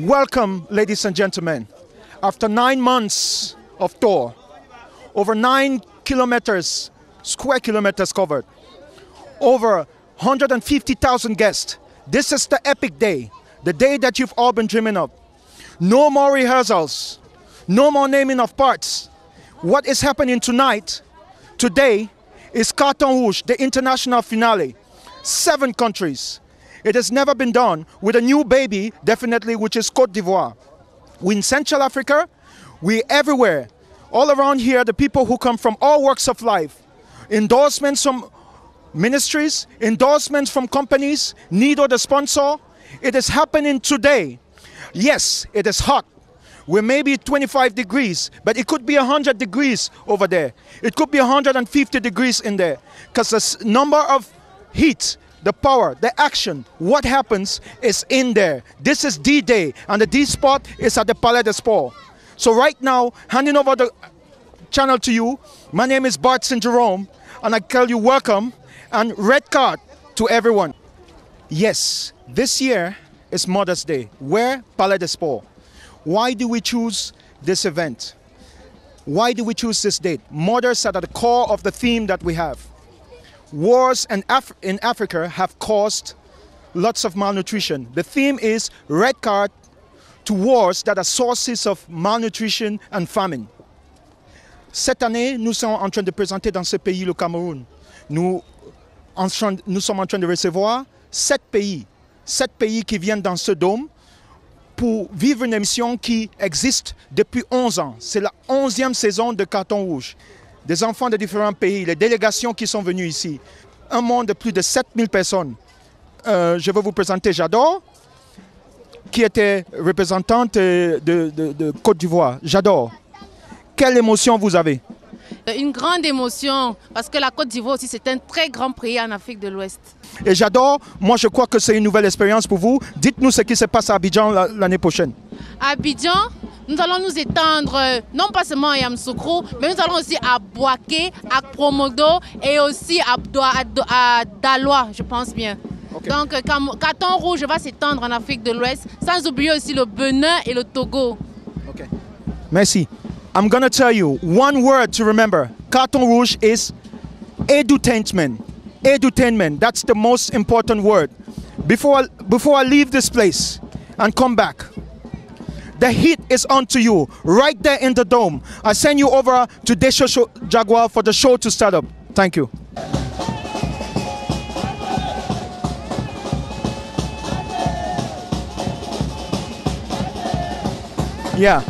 Welcome, ladies and gentlemen. After 9 months of tour, over 9 kilometers, square kilometers covered, over 150,000 guests. This is the epic day, the day that you've all been dreaming of. No more rehearsals, no more naming of parts. What is happening tonight, today, is Carton Rouge, the international finale. 7 countries. It has never been done with a new baby, definitely, which is Côte d'Ivoire. We in Central Africa, we everywhere. All around here, the people who come from all walks of life. Endorsements from ministries, endorsements from companies, Nido the sponsor. It is happening today. Yes, it is hot. We may be 25 degrees, but it could be 100 degrees over there. It could be 150 degrees in there. Because the number of heat, the power, the action, what happens is in there. This is D-Day, and the D spot is at the Palais des Sports. So right now, handing over the channel to you, my name is Bart St. Jerome, and I tell you welcome, and red card to everyone. Yes, this year is Mother's Day. Where? Palais des Sports. Why do we choose this event? Why do we choose this date? Mothers are at the core of the theme that we have. Wars in Africa have caused lots of malnutrition. The theme is red card to wars that are sources of malnutrition and famine. Cette année, nous sommes en train de présenter dans ce pays, le Cameroun. Nous sommes en train de recevoir 7 pays qui viennent dans ce dôme pour vivre une émission qui existe depuis 11 ans. C'est la 11e saison de Carton Rouge. Des enfants de différents pays, les délégations qui sont venues ici. Un monde de plus de 7000 personnes. Je vais vous présenter J'adore, qui était représentante de Côte d'Ivoire. J'adore. Quelle émotion vous avez? Une grande émotion, parce que la Côte d'Ivoire aussi, c'est un très grand pays en Afrique de l'Ouest. Et J'adore, moi je crois que c'est une nouvelle expérience pour vous. Dites-nous ce qui se passe à Abidjan l'année prochaine. À Abidjan, nous allons nous étendre, non pas seulement à Yamoussoukro, mais nous allons aussi à Bouaké, à Promodo et aussi à Daloa, je pense bien. Okay. Donc, Carton Rouge va s'étendre en Afrique de l'Ouest, sans oublier aussi le Bénin et le Togo. Okay. Merci. I'm going to tell you one word to remember. Carton Rouge is edutainment. Edutainment, that's the most important word. Before I leave this place and come back, the heat is onto you, right there in the dome. I send you over to Desho Jaguar for the show to start up. Thank you. Yeah.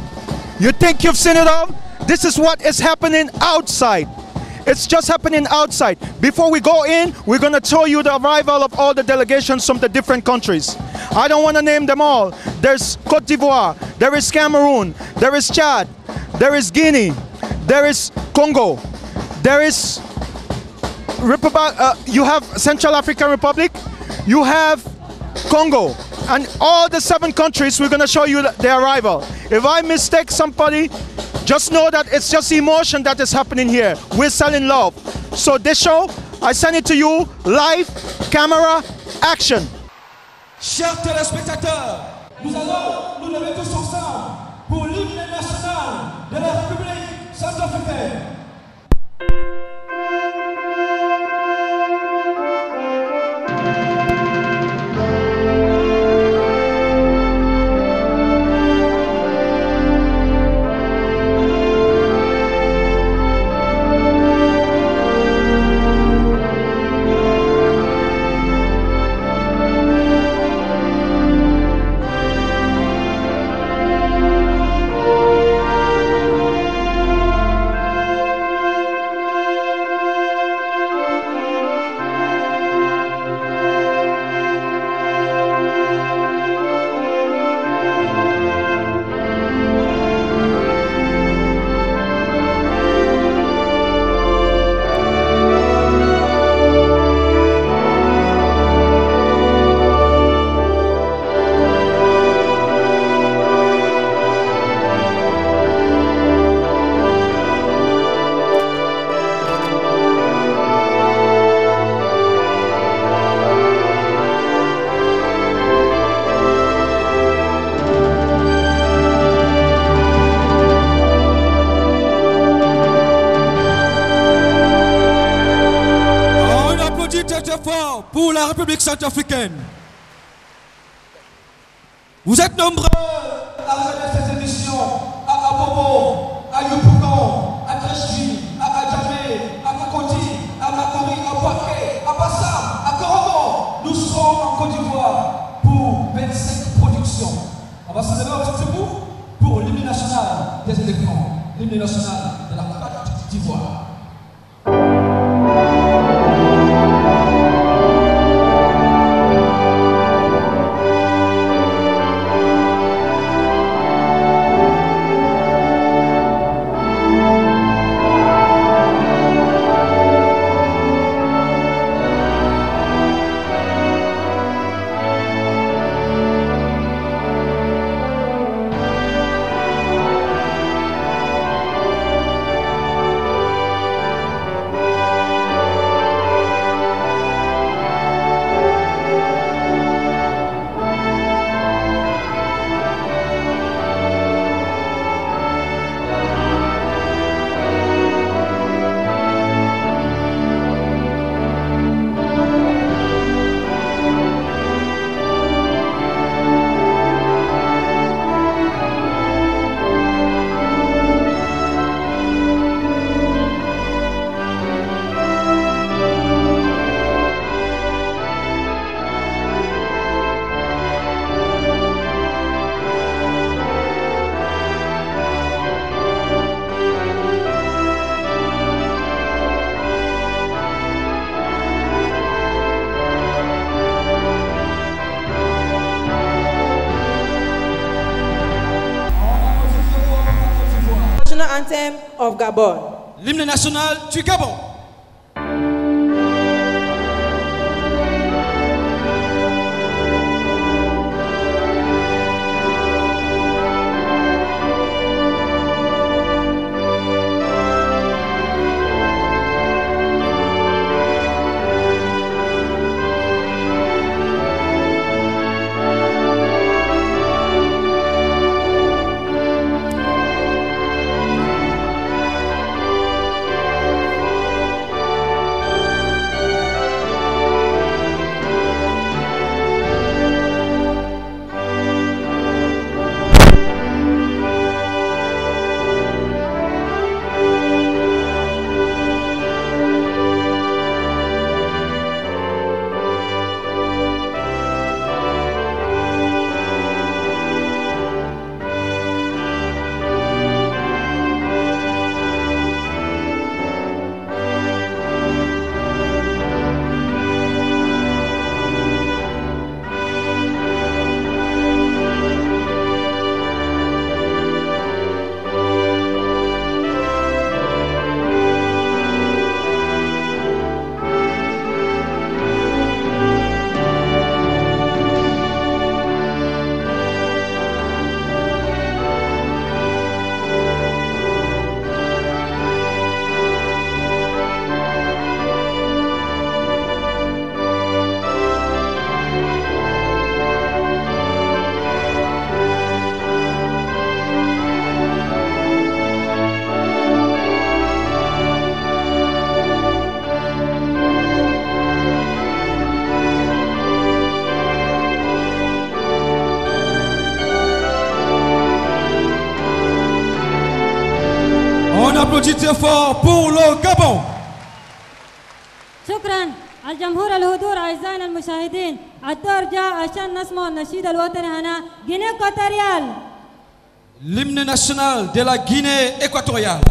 You think you've seen it all? This is what is happening outside. It's just happening outside. Before we go in, we're going to show you the arrival of all the delegations from the different countries. I don't want to name them all. There's Côte d'Ivoire, there is Cameroon, there is Chad, there is Guinea, there is Congo, there is you have Central African Republic, you have Congo, and all the 7 countries, we're going to show you their arrival. If I mistake somebody, just know that it's just emotion that is happening here. We're selling love. So this show, I send it to you live, camera, action. Chers téléspectateurs, nous allons nous lever tous ensemble pour l'hymne national de la République centrafricaine. fort pour la République centrafricaine. Vous êtes nombreux à regarder cette émission à Bobo, à Yopougon, à Kreshki, à Adjamé, à Kakoti, à Makori, à Baké, à Bassam, à Korogo. Nous serons en Côte d'Ivoire pour 25 productions. On va se lever au debout pour l'hymne national des éléphants, l'hymne national de la Côte d'Ivoire. Anthem of Gabon. L'hymne national du Gabon. On applaudit très fort pour le Gabon. شكرا الجمهور الحضور أعزائنا المشاهدين. الدور جاء عشان نسمع النشيد الوطني هنا غينيا إكواتوريال. L'hymne national de la Guinée équatoriale.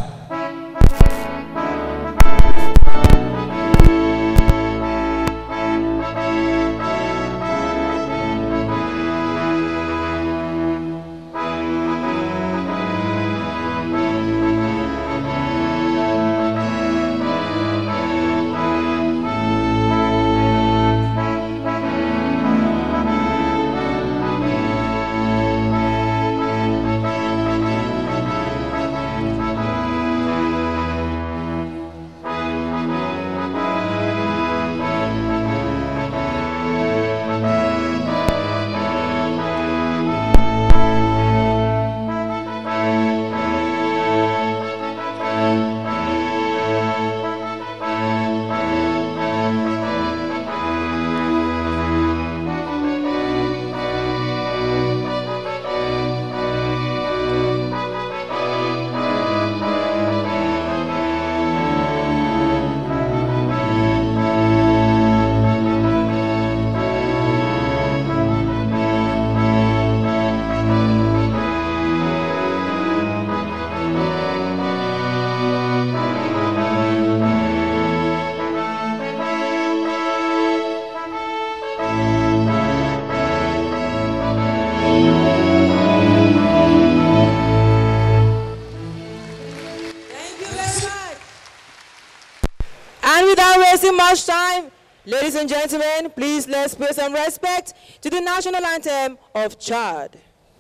And without wasting much time, ladies and gentlemen, please let's pay some respect to the national anthem of Chad.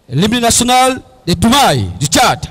L'hymne national des Toumaï du Tchad.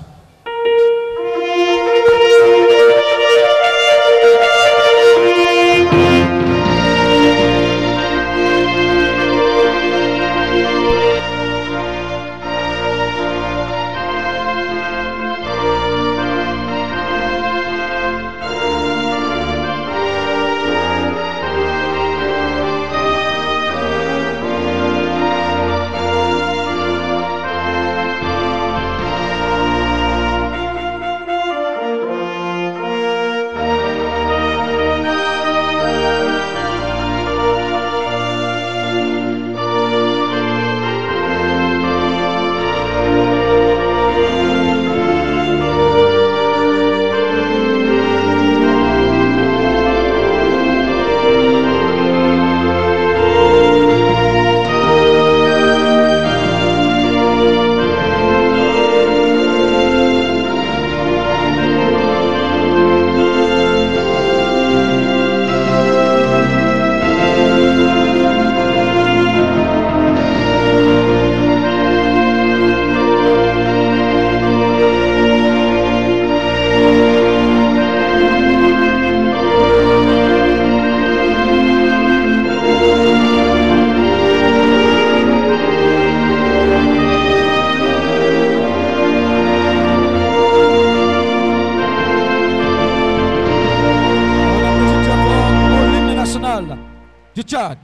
Du Tchad.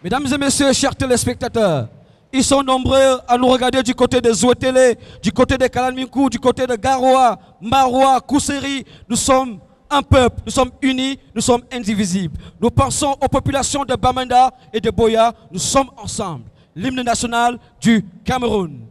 Mesdames et messieurs, chers téléspectateurs, ils sont nombreux à nous regarder du côté de Zouetele, du côté de Kalanminkou, du côté de Garoua, Maroua, Kousseri. Nous sommes un peuple, nous sommes unis, nous sommes indivisibles. Nous pensons aux populations de Bamenda et de Boya, nous sommes ensemble. L'hymne national du Cameroun.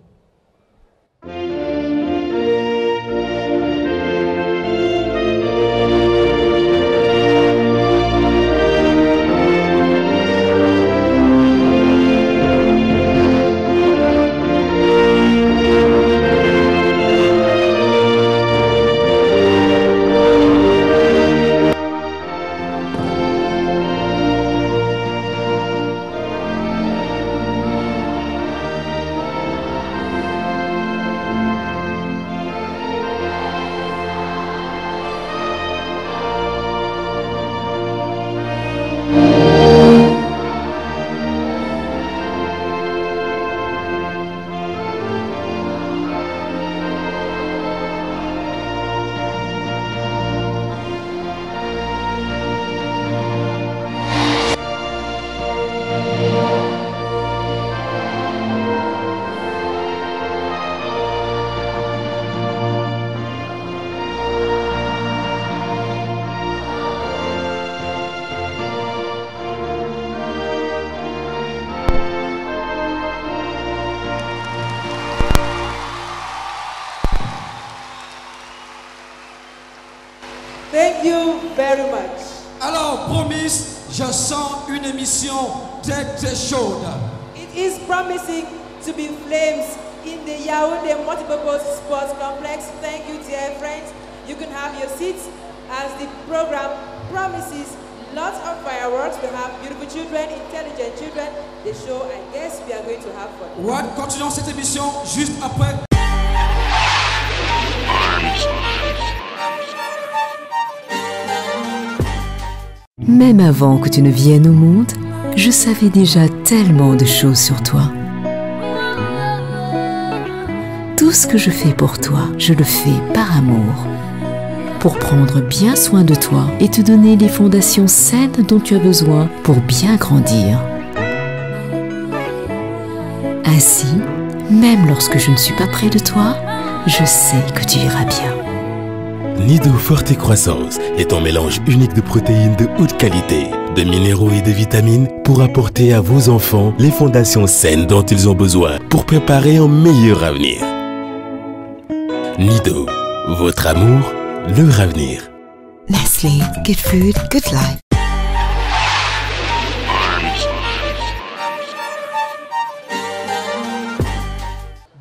Thank you very much. Alors, promise, je sens une émission très très chaude. It is promising to be flames in the Yaoundé Multipurpose Sports Complex. Thank you, dear friends. You can have your seats as the program promises lots of fireworks. We have beautiful children, intelligent children. The show, I guess, we are going to have fun. Ouais, continuons cette émission juste après. Même avant que tu ne viennes au monde, je savais déjà tellement de choses sur toi. Tout ce que je fais pour toi, je le fais par amour. Pour prendre bien soin de toi et te donner les fondations saines dont tu as besoin pour bien grandir. Ainsi, même lorsque je ne suis pas près de toi, je sais que tu iras bien. Nido Forte Croissance est un mélange unique de protéines de haute qualité, de minéraux et de vitamines pour apporter à vos enfants les fondations saines dont ils ont besoin pour préparer un meilleur avenir. Nido, votre amour, leur avenir. Nestlé, good food, good life.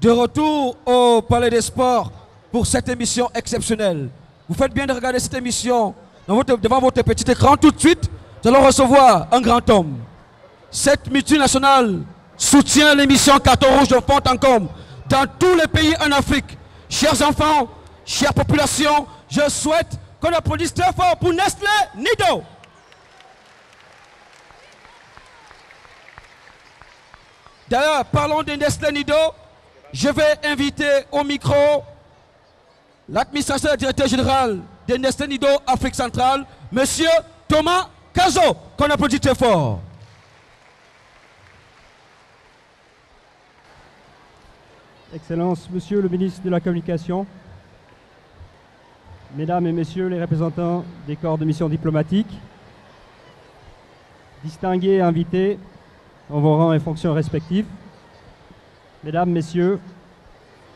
De retour au Palais des Sports pour cette émission exceptionnelle. Vous faites bien de regarder cette émission devant votre petit écran. Tout de suite, nous allons recevoir un grand homme. Cette multinationale soutient l'émission Carton Rouge de Fontancombe dans tous les pays en Afrique. Chers enfants, chère population, je souhaite qu'on applaudisse très fort pour Nestlé Nido. D'ailleurs, parlons de Nestlé Nido. Je vais inviter au micro l'administrateur et directeur général de Nestlé Nido Afrique centrale, Monsieur Thomas Kazo, qu'on applaudit très fort. Excellence, Monsieur le ministre de la Communication, Mesdames et Messieurs les représentants des corps de mission diplomatique, distingués invités en vos rangs et fonctions respectifs, Mesdames, Messieurs,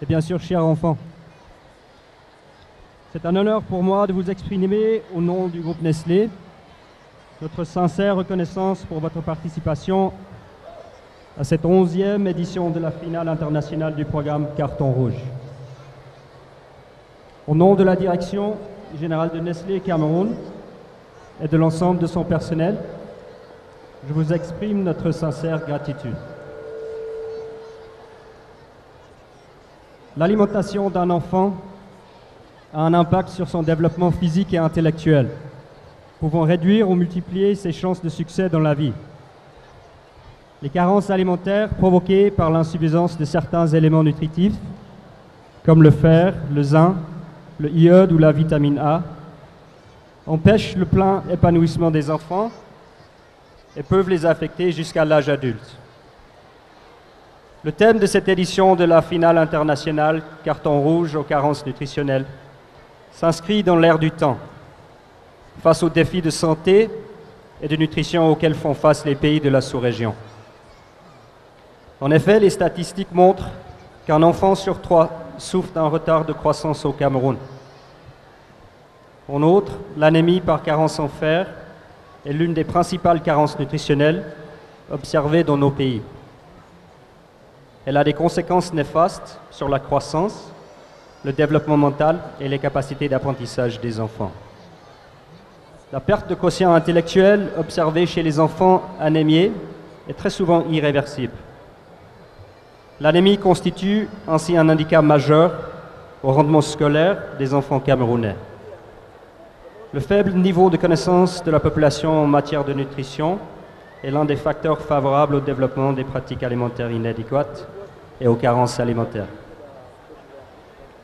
et bien sûr, chers enfants. C'est un honneur pour moi de vous exprimer au nom du groupe Nestlé notre sincère reconnaissance pour votre participation à cette 11e édition de la finale internationale du programme Carton Rouge. Au nom de la direction générale de Nestlé Cameroun et de l'ensemble de son personnel, je vous exprime notre sincère gratitude. L'alimentation d'un enfant a un impact sur son développement physique et intellectuel, pouvant réduire ou multiplier ses chances de succès dans la vie. Les carences alimentaires provoquées par l'insuffisance de certains éléments nutritifs, comme le fer, le zinc, le iode ou la vitamine A, empêchent le plein épanouissement des enfants et peuvent les affecter jusqu'à l'âge adulte. Le thème de cette édition de la finale internationale Carton Rouge aux carences nutritionnelles s'inscrit dans l'ère du temps, face aux défis de santé et de nutrition auxquels font face les pays de la sous-région. En effet, les statistiques montrent qu'un enfant sur 3 souffre d'un retard de croissance au Cameroun. En outre, l'anémie par carence en fer est l'une des principales carences nutritionnelles observées dans nos pays. Elle a des conséquences néfastes sur la croissance, le développement mental et les capacités d'apprentissage des enfants. La perte de quotient intellectuel observée chez les enfants anémiés est très souvent irréversible. L'anémie constitue ainsi un handicap majeur au rendement scolaire des enfants camerounais. Le faible niveau de connaissance de la population en matière de nutrition est l'un des facteurs favorables au développement des pratiques alimentaires inadéquates et aux carences alimentaires.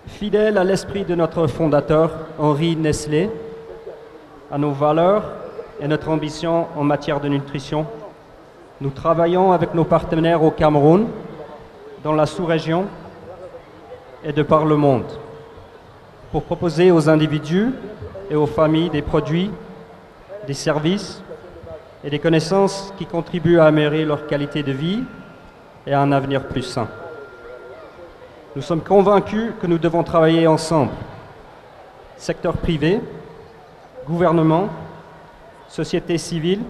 Fidèle à l'esprit de notre fondateur, Henri Nestlé, à nos valeurs et notre ambition en matière de nutrition, nous travaillons avec nos partenaires au Cameroun, dans la sous-région et de par le monde, pour proposer aux individus et aux familles des produits, des services et des connaissances qui contribuent à améliorer leur qualité de vie et à un avenir plus sain. Nous sommes convaincus que nous devons travailler ensemble, secteur privé, gouvernement, société civile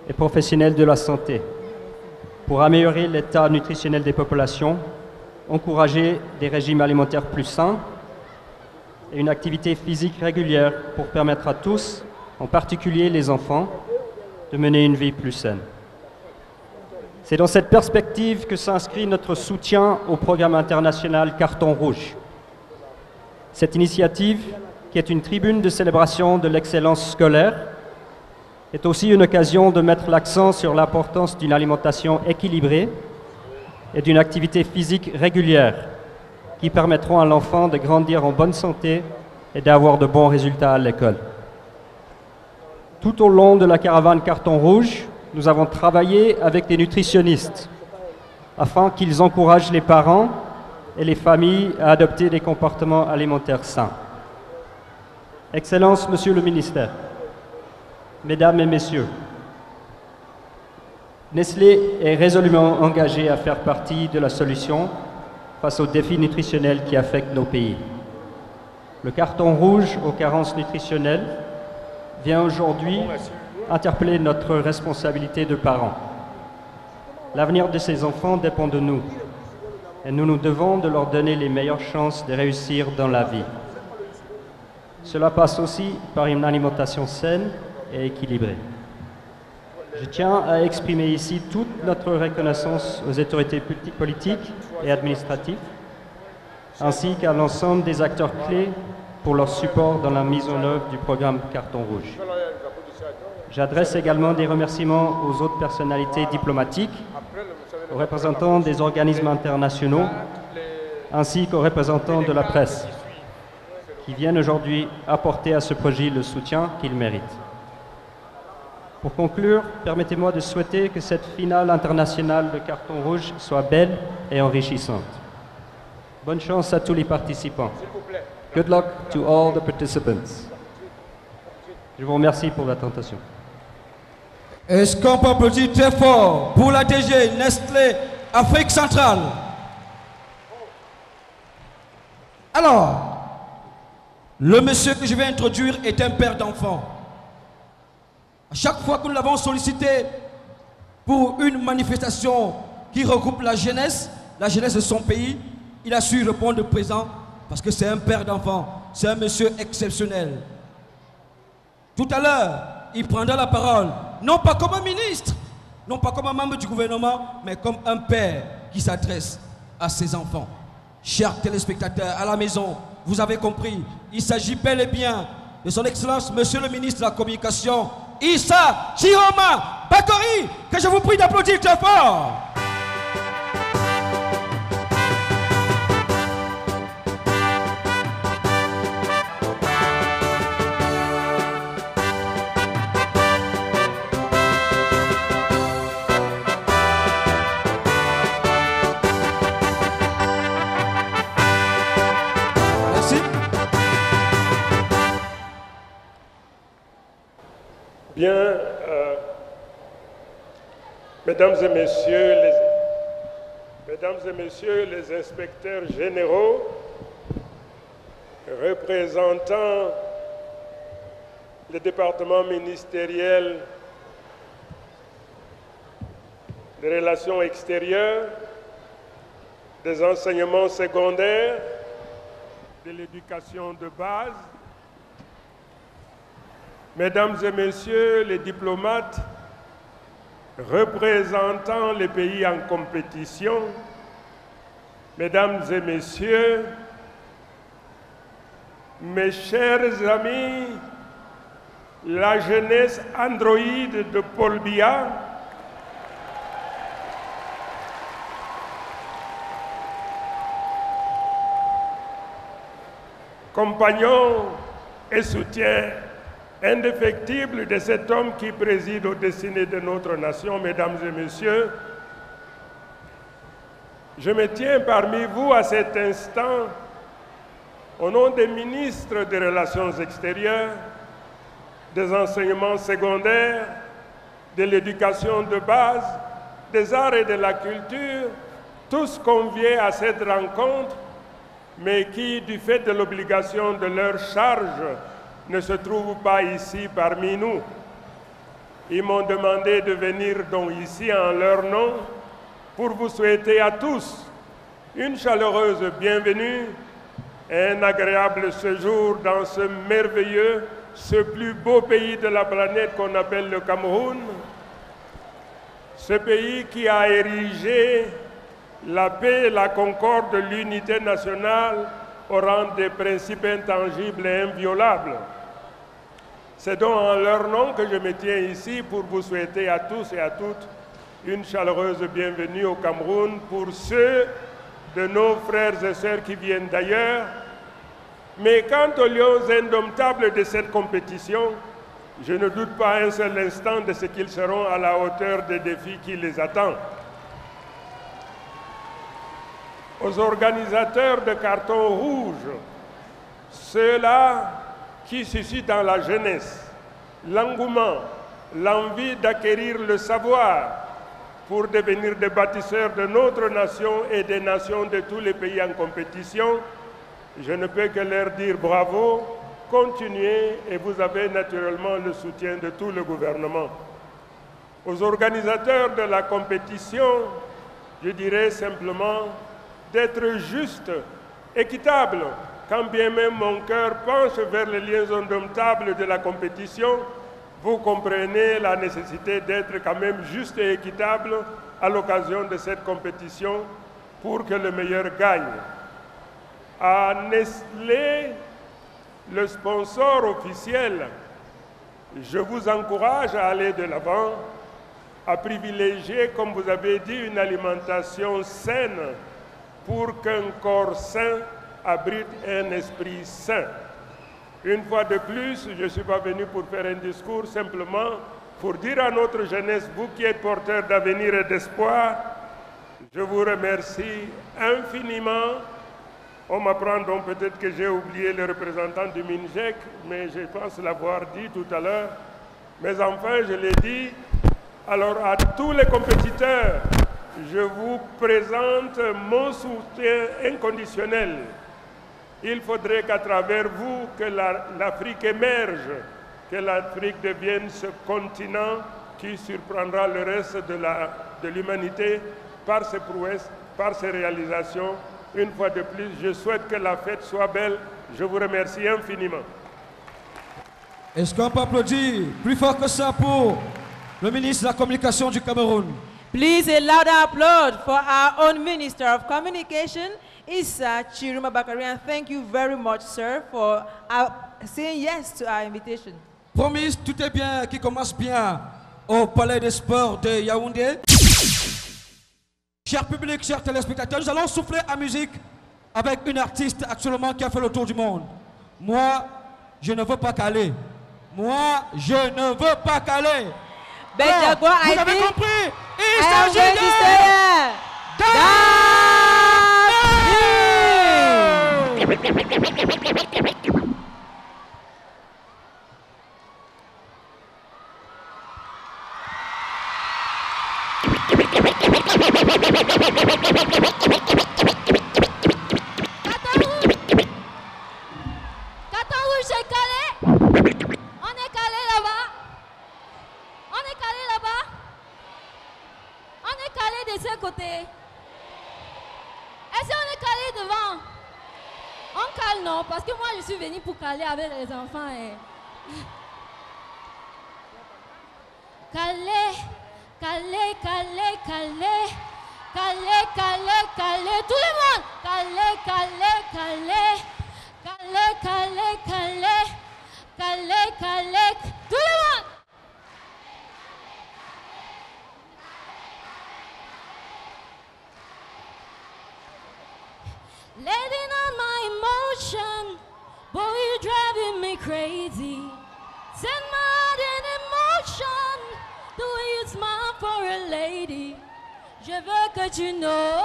et professionnels de la santé, pour améliorer l'état nutritionnel des populations, encourager des régimes alimentaires plus sains et une activité physique régulière pour permettre à tous, en particulier les enfants, de mener une vie plus saine. C'est dans cette perspective que s'inscrit notre soutien au programme international Carton Rouge. Cette initiative, qui est une tribune de célébration de l'excellence scolaire, est aussi une occasion de mettre l'accent sur l'importance d'une alimentation équilibrée et d'une activité physique régulière qui permettront à l'enfant de grandir en bonne santé et d'avoir de bons résultats à l'école. Tout au long de la caravane Carton Rouge, nous avons travaillé avec des nutritionnistes afin qu'ils encouragent les parents et les familles à adopter des comportements alimentaires sains. Excellences, Monsieur le Ministère, Mesdames et Messieurs, Nestlé est résolument engagé à faire partie de la solution face aux défis nutritionnels qui affectent nos pays. Le carton rouge aux carences nutritionnelles vient aujourd'hui interpeller notre responsabilité de parents. L'avenir de ces enfants dépend de nous. et nous nous devons de leur donner les meilleures chances de réussir dans la vie. Cela passe aussi par une alimentation saine et équilibrée. Je tiens à exprimer ici toute notre reconnaissance aux autorités politiques et administratives, ainsi qu'à l'ensemble des acteurs clés pour leur support dans la mise en œuvre du programme Carton Rouge. J'adresse également des remerciements aux autres personnalités diplomatiques, aux représentants des organismes internationaux, ainsi qu'aux représentants de la presse, qui viennent aujourd'hui apporter à ce projet le soutien qu'il mérite. Pour conclure, permettez-moi de souhaiter que cette finale internationale de Carton Rouge soit belle et enrichissante. Bonne chance à tous les participants. Good luck to all the participants. Je vous remercie pour votre attention. Est-ce qu'on peut applaudir très fort pour la DG Nestlé Afrique centrale? Alors, le monsieur que je vais introduire est un père d'enfant. À chaque fois que nous l'avons sollicité pour une manifestation qui regroupe la jeunesse de son pays, il a su répondre présent parce que c'est un père d'enfant, c'est un monsieur exceptionnel. Tout à l'heure, il prendra la parole, non pas comme un ministre, non pas comme un membre du gouvernement, mais comme un père qui s'adresse à ses enfants. Chers téléspectateurs à la maison, vous avez compris, il s'agit bel et bien de son Excellence, Monsieur le ministre de la Communication, Issa Chiroma Bakori, que je vous prie d'applaudir très fort. Bien, mesdames et messieurs les inspecteurs généraux, représentant le département ministériel des relations extérieures, des enseignements secondaires, de l'éducation de base, mesdames et messieurs les diplomates représentant les pays en compétition, mesdames et messieurs, mes chers amis, la jeunesse androïde de Paul Biya, compagnons et soutiens indéfectible de cet homme qui préside aux destinées de notre nation, mesdames et messieurs, je me tiens parmi vous à cet instant au nom des ministres des Relations extérieures, des enseignements secondaires, de l'éducation de base, des arts et de la culture, tous conviés à cette rencontre, mais qui, du fait de l'obligation de leur charge, ne se trouvent pas ici parmi nous. Ils m'ont demandé de venir donc ici en leur nom pour vous souhaiter à tous une chaleureuse bienvenue et un agréable séjour dans ce merveilleux, ce plus beau pays de la planète qu'on appelle le Cameroun. Ce pays qui a érigé la paix, la concorde, l'unité nationale au rang des principes intangibles et inviolables. C'est donc en leur nom que je me tiens ici pour vous souhaiter à tous et à toutes une chaleureuse bienvenue au Cameroun pour ceux de nos frères et sœurs qui viennent d'ailleurs. Mais quant aux lions indomptables de cette compétition, je ne doute pas un seul instant de ce qu'ils seront à la hauteur des défis qui les attendent. Aux organisateurs de Carton Rouge, ceux-là qui suscitent dans la jeunesse l'engouement, l'envie d'acquérir le savoir pour devenir des bâtisseurs de notre nation et des nations de tous les pays en compétition, je ne peux que leur dire bravo, continuez et vous avez naturellement le soutien de tout le gouvernement. Aux organisateurs de la compétition, je dirais simplement d'être juste, équitable. Quand bien même mon cœur penche vers les liens indomptables de la compétition, vous comprenez la nécessité d'être quand même juste et équitable à l'occasion de cette compétition pour que le meilleur gagne. À Nestlé, le sponsor officiel, je vous encourage à aller de l'avant, à privilégier, comme vous avez dit, une alimentation saine pour qu'un corps sain abrite un esprit sain. Une fois de plus, je ne suis pas venu pour faire un discours, simplement pour dire à notre jeunesse, vous qui êtes porteurs d'avenir et d'espoir, je vous remercie infiniment. On m'apprend donc peut-être que j'ai oublié le représentant du MINJEC, mais je pense l'avoir dit tout à l'heure. Mais enfin, je l'ai dit. Alors à tous les compétiteurs, je vous présente mon soutien inconditionnel. Il faudrait qu'à travers vous, que l'Afrique émerge, que l'Afrique devienne ce continent qui surprendra le reste de l'humanité par ses prouesses, par ses réalisations. Une fois de plus, je souhaite que la fête soit belle. Je vous remercie infiniment. Est-ce qu'on peut applaudir plus fort que ça pour le ministre de la Communication du Cameroun? Please a loud applause for our own Minister of Communication, Issa Chiruma Bakari, and thank you very much, sir, for saying yes to our invitation. Promise, tout est bien, qui commence bien au Palais des Sports de Yaoundé. Cher public, chers téléspectateurs, nous allons souffler à musique avec une artiste actuellement qui a fait le tour du monde. Moi, je ne veux pas caler. Moi, je ne veux pas caler. Alors, vous avez compris? Il s'agit de... Parce que moi je suis venue pour caler avec les enfants. Caler, caler, caler, caler, caler, caler, caler, tout le monde. Caler, caler, caler, caler, caler, caler, caler, caler, tout le monde. Letting on my emotion, boy, you're driving me crazy. Send my heart in emotion, the way you smile for a lady. Je veux que tu know,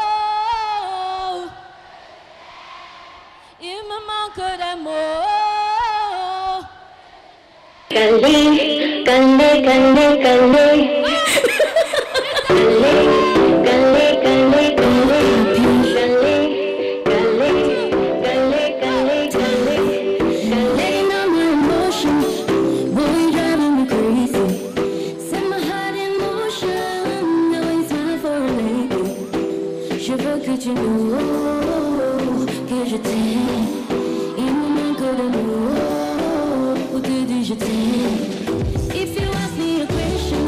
il me manque d'amour. Calé, calé, calé, calé. Calé, calé, calé, calé. Que tu know que je t'aime, il me manque d'amour pour te dire je t'aime. If you ask me a question,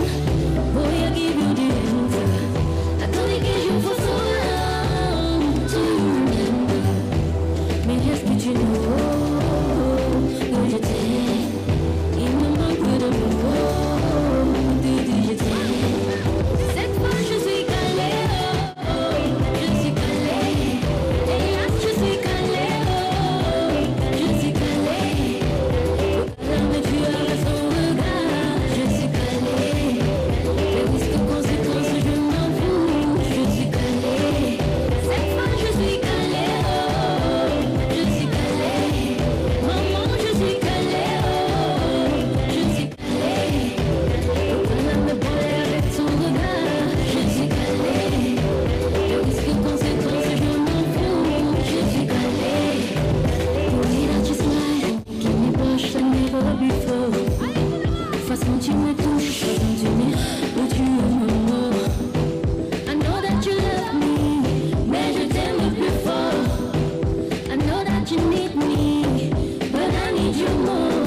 need you more.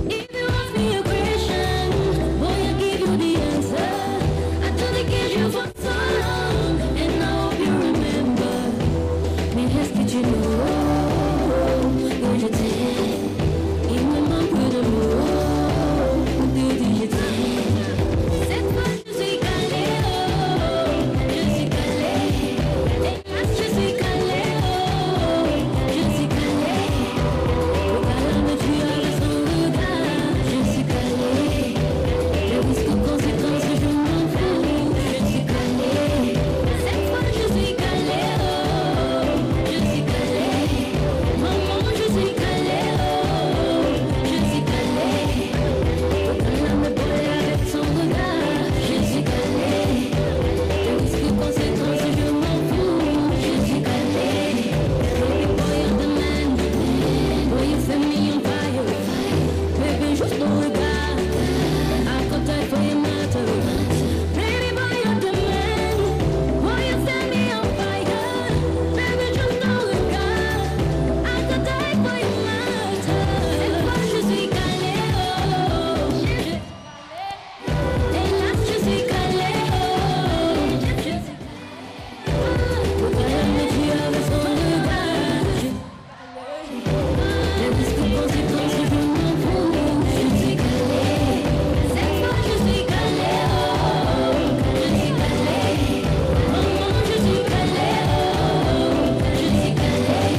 If you ask me a question, boy, I give you the answer. I don't engage you for so long, and I hope you remember. Mais est-ce que tu know que je t'aime? Il me manque peu de mots pour te dire je t'aime. Cette fois je suis calée, oh, je suis calée. Hélas je suis calée, oh, je suis calée. Au câlin me tue avec son regard, je suis calée. Le risque aux conséquences je m'en fous, je suis calée. Cette fois je suis calée, oh, je suis calée. Maman je suis calée, oh, je suis calée. Au câlin me brûle avec son regard, je suis calée. Le risque aux conséquences je m'en fous, je suis calée. Baby boy you're the man, boy you set me on fire. Baby juste ton regard, I could die for your matter. Baby boy you're the man, boy you set me on fire. Baby juste ton regard, I could die for your matter. Cette fois je suis calée, oh, je suis calée. Hélas je suis calée, oh, je suis calée. Au câlin me tue avec son regard, je suis calée. Le risque aux conséquences je m'en fous, je suis calée. Cette fois je suis calée, oh, je suis calée. Maman je suis calée, oh, je suis calée.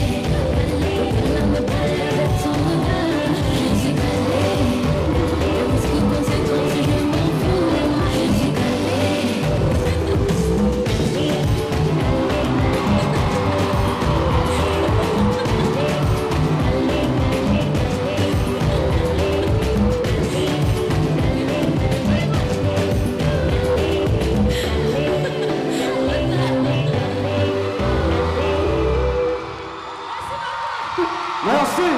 Au câlin me brûle avec son regard, je suis calée. Le risque aux conséquences je m'en fous, je suis calée. Merci.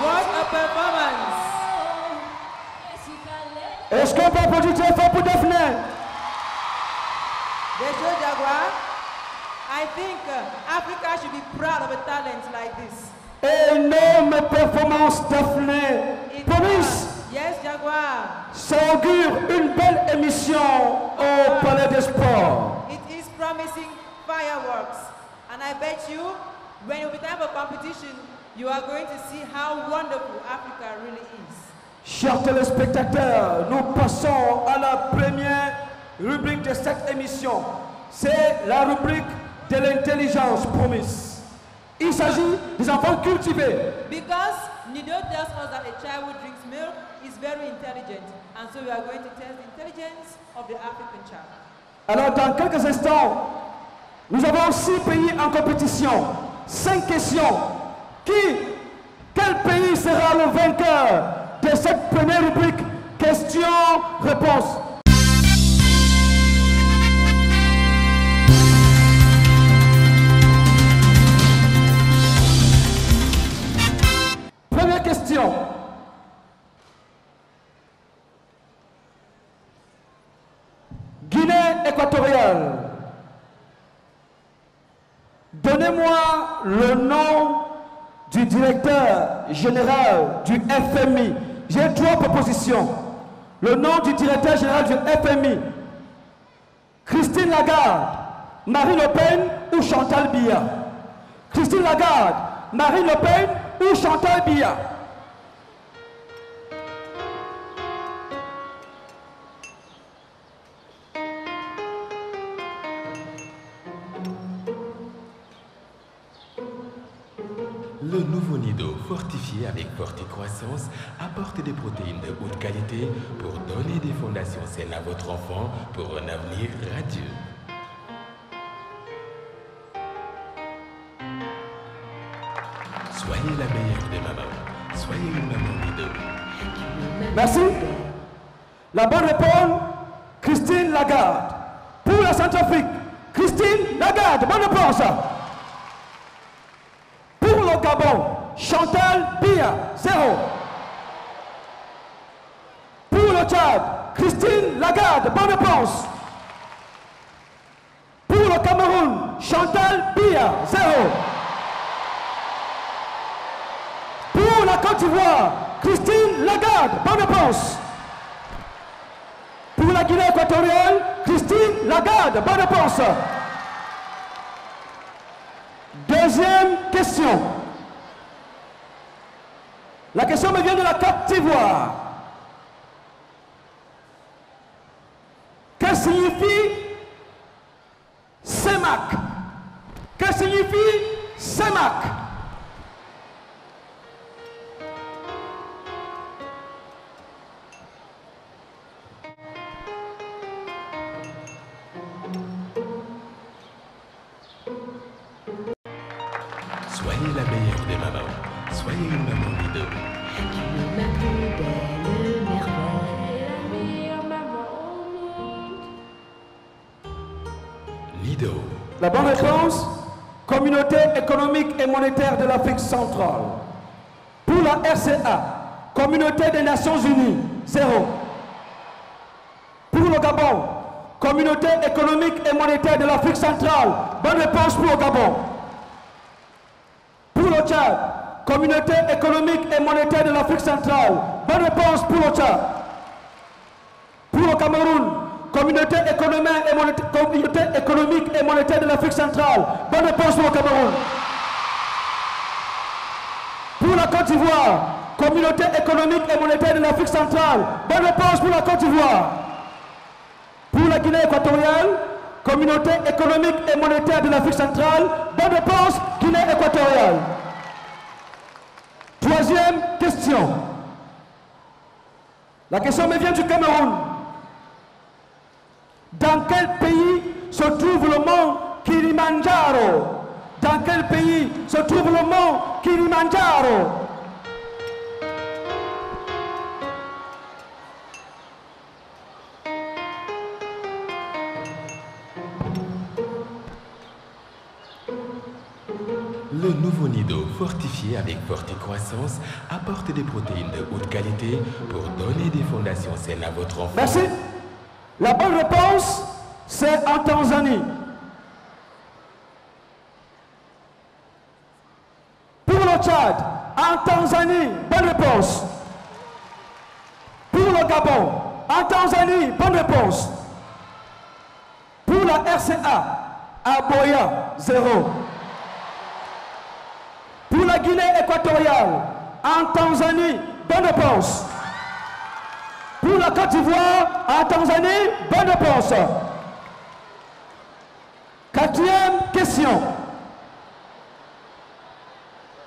What a performance! Est-ce qu'on peut applaudir très fort pour Daphné? Dejo Jaguar, I think Africa should be proud of a talent like this. Énorme performance, Daphné. Promise, Yes, Jaguar. ça augure une belle émission au Palais des Sports. It is promising fireworks. And I bet you, when it will be time for competition, you are going to see how wonderful Africa really is. Chers téléspectateurs, nous passons à la première rubrique de cette émission. C'est la rubrique de l'intelligence, Promise. Il s'agit des enfants cultivés. Because Nido tells us that a child who drinks milk is very intelligent. And so we are going to test the intelligence of the African child. Alors, dans quelques instants, nous avons 6 pays en compétition. 5 questions. Quel pays sera le vainqueur de cette première rubrique? Questions-réponses. Première question. Guinée équatoriale. Donnez-moi le nom du directeur général du FMI. J'ai 3 propositions. Le nom du directeur général du FMI. Christine Lagarde, Marine Le Pen ou Chantal Biya? Christine Lagarde, Marine Le Pen ou Chantal Biya? Le nouveau Nido, fortifié avec forte croissance, apporte des protéines de haute qualité pour donner des fondations saines à votre enfant pour un avenir radieux. Soyez la meilleure des mamans. Soyez une maman Nido. Merci. La bonne réponse, Christine Lagarde. Pour la Centrafrique, Christine Lagarde. Bonne réponse. Pour le Gabon, Chantal Biya, 0. Pour le Tchad, Christine Lagarde. Bonne réponse. Pour le Cameroun, Chantal Biya, 0. la Côte d'Ivoire, Christine Lagarde, bonne réponse. Pour la Guinée équatoriale, Christine Lagarde, bonne réponse. Deuxième question. La question me vient de la Côte d'Ivoire. Que signifie CEMAC? Que signifie CEMAC? Soyez la meilleure des mamans. Soyez une maman Nido. La plus belle merveille, la meilleure maman au monde. Nido. La bonne réponse, Communauté économique et monétaire de l'Afrique centrale. Pour la RCA, Communauté des Nations Unies, 0. Pour le Gabon, Communauté économique et monétaire de l'Afrique centrale. Bonne réponse pour le Gabon. Pour le Tchad, Communauté économique et monétaire de l'Afrique centrale. Bonne réponse pour le Tchad. Pour le Cameroun, Communauté économique et monétaire de l'Afrique centrale. Bonne réponse pour le Cameroun. Pour la Côte d'Ivoire, Communauté économique et monétaire de l'Afrique centrale. Bonne réponse pour la Côte d'Ivoire. Pour la Guinée équatoriale, Communauté économique et monétaire de l'Afrique centrale. Bonne réponse, Guinée équatoriale. Troisième question. La question me vient du Cameroun. Dans quel pays se trouve le mont Kilimandjaro? Dans quel pays se trouve le mont Kilimandjaro? Le nouveau Nido, fortifié avec forte croissance, apporte des protéines de haute qualité pour donner des fondations saines à votre enfant. Merci. La bonne réponse, c'est en Tanzanie. Pour le Tchad, en Tanzanie, bonne réponse. Pour le Gabon, en Tanzanie, bonne réponse. Pour la RCA, à Boya, 0. Pour la Guinée équatoriale, en Tanzanie, bonne réponse. Pour la Côte d'Ivoire, en Tanzanie, bonne réponse. Quatrième question.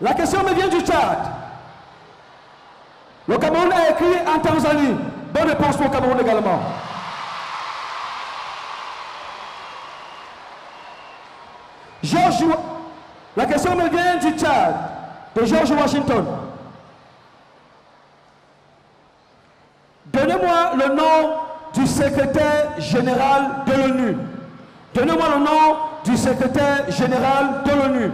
La question me vient du Tchad. Le Cameroun a écrit en Tanzanie. Bonne réponse pour le Cameroun également. La question me vient du Tchad, de George Washington. Donnez-moi le nom du secrétaire général de l'ONU. Donnez-moi le nom du secrétaire général de l'ONU.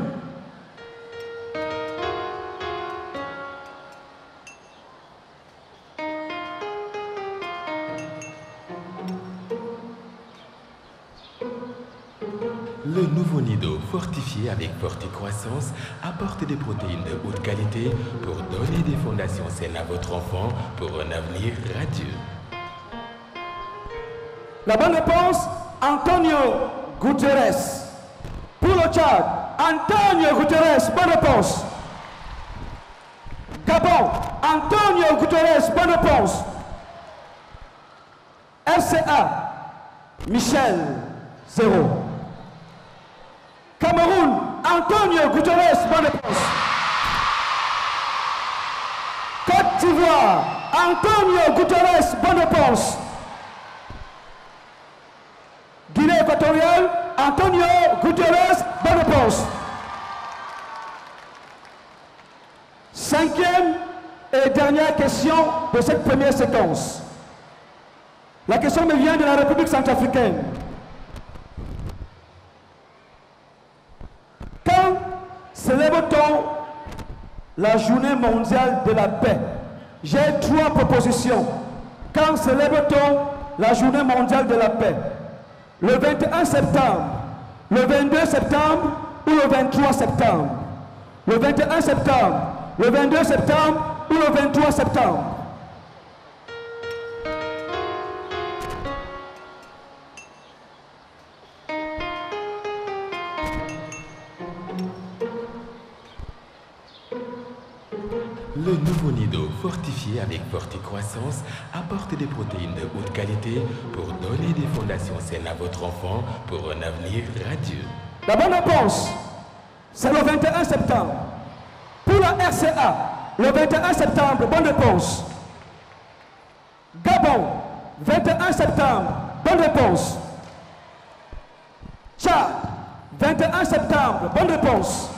Le nouveau Nido, fortifié avec forte croissance, apporte des protéines de haute qualité pour donner des fondations saines à votre enfant pour un avenir radieux. La bonne réponse, Antonio Guterres. Pour le Tchad, Antonio Guterres, bonne réponse. Gabon, Antonio Guterres, bonne réponse. RCA, Michel, 0. Cameroun, Antonio Guterres, bonne réponse. Côte d'Ivoire, Antonio Guterres, bonne réponse. Guinée équatoriale, Antonio Guterres, bonne réponse. Cinquième et dernière question de cette première séquence. La question me vient de la République centrafricaine. Quand célèbre-t-on la journée mondiale de la paix? J'ai 3 propositions. Quand célèbre-t-on la journée mondiale de la paix? Le 21 septembre, le 22 septembre ou le 23 septembre? Le 21 septembre, le 22 septembre ou le 23 septembre. Le nouveau Nido fortifié avec Forticroissance apporte des protéines de haute qualité pour donner des fondations saines à votre enfant pour un avenir radieux. La bonne réponse, c'est le 21 septembre. Pour la RCA, le 21 septembre, bonne réponse. Gabon, 21 septembre, bonne réponse. Tchad, 21 septembre, bonne réponse.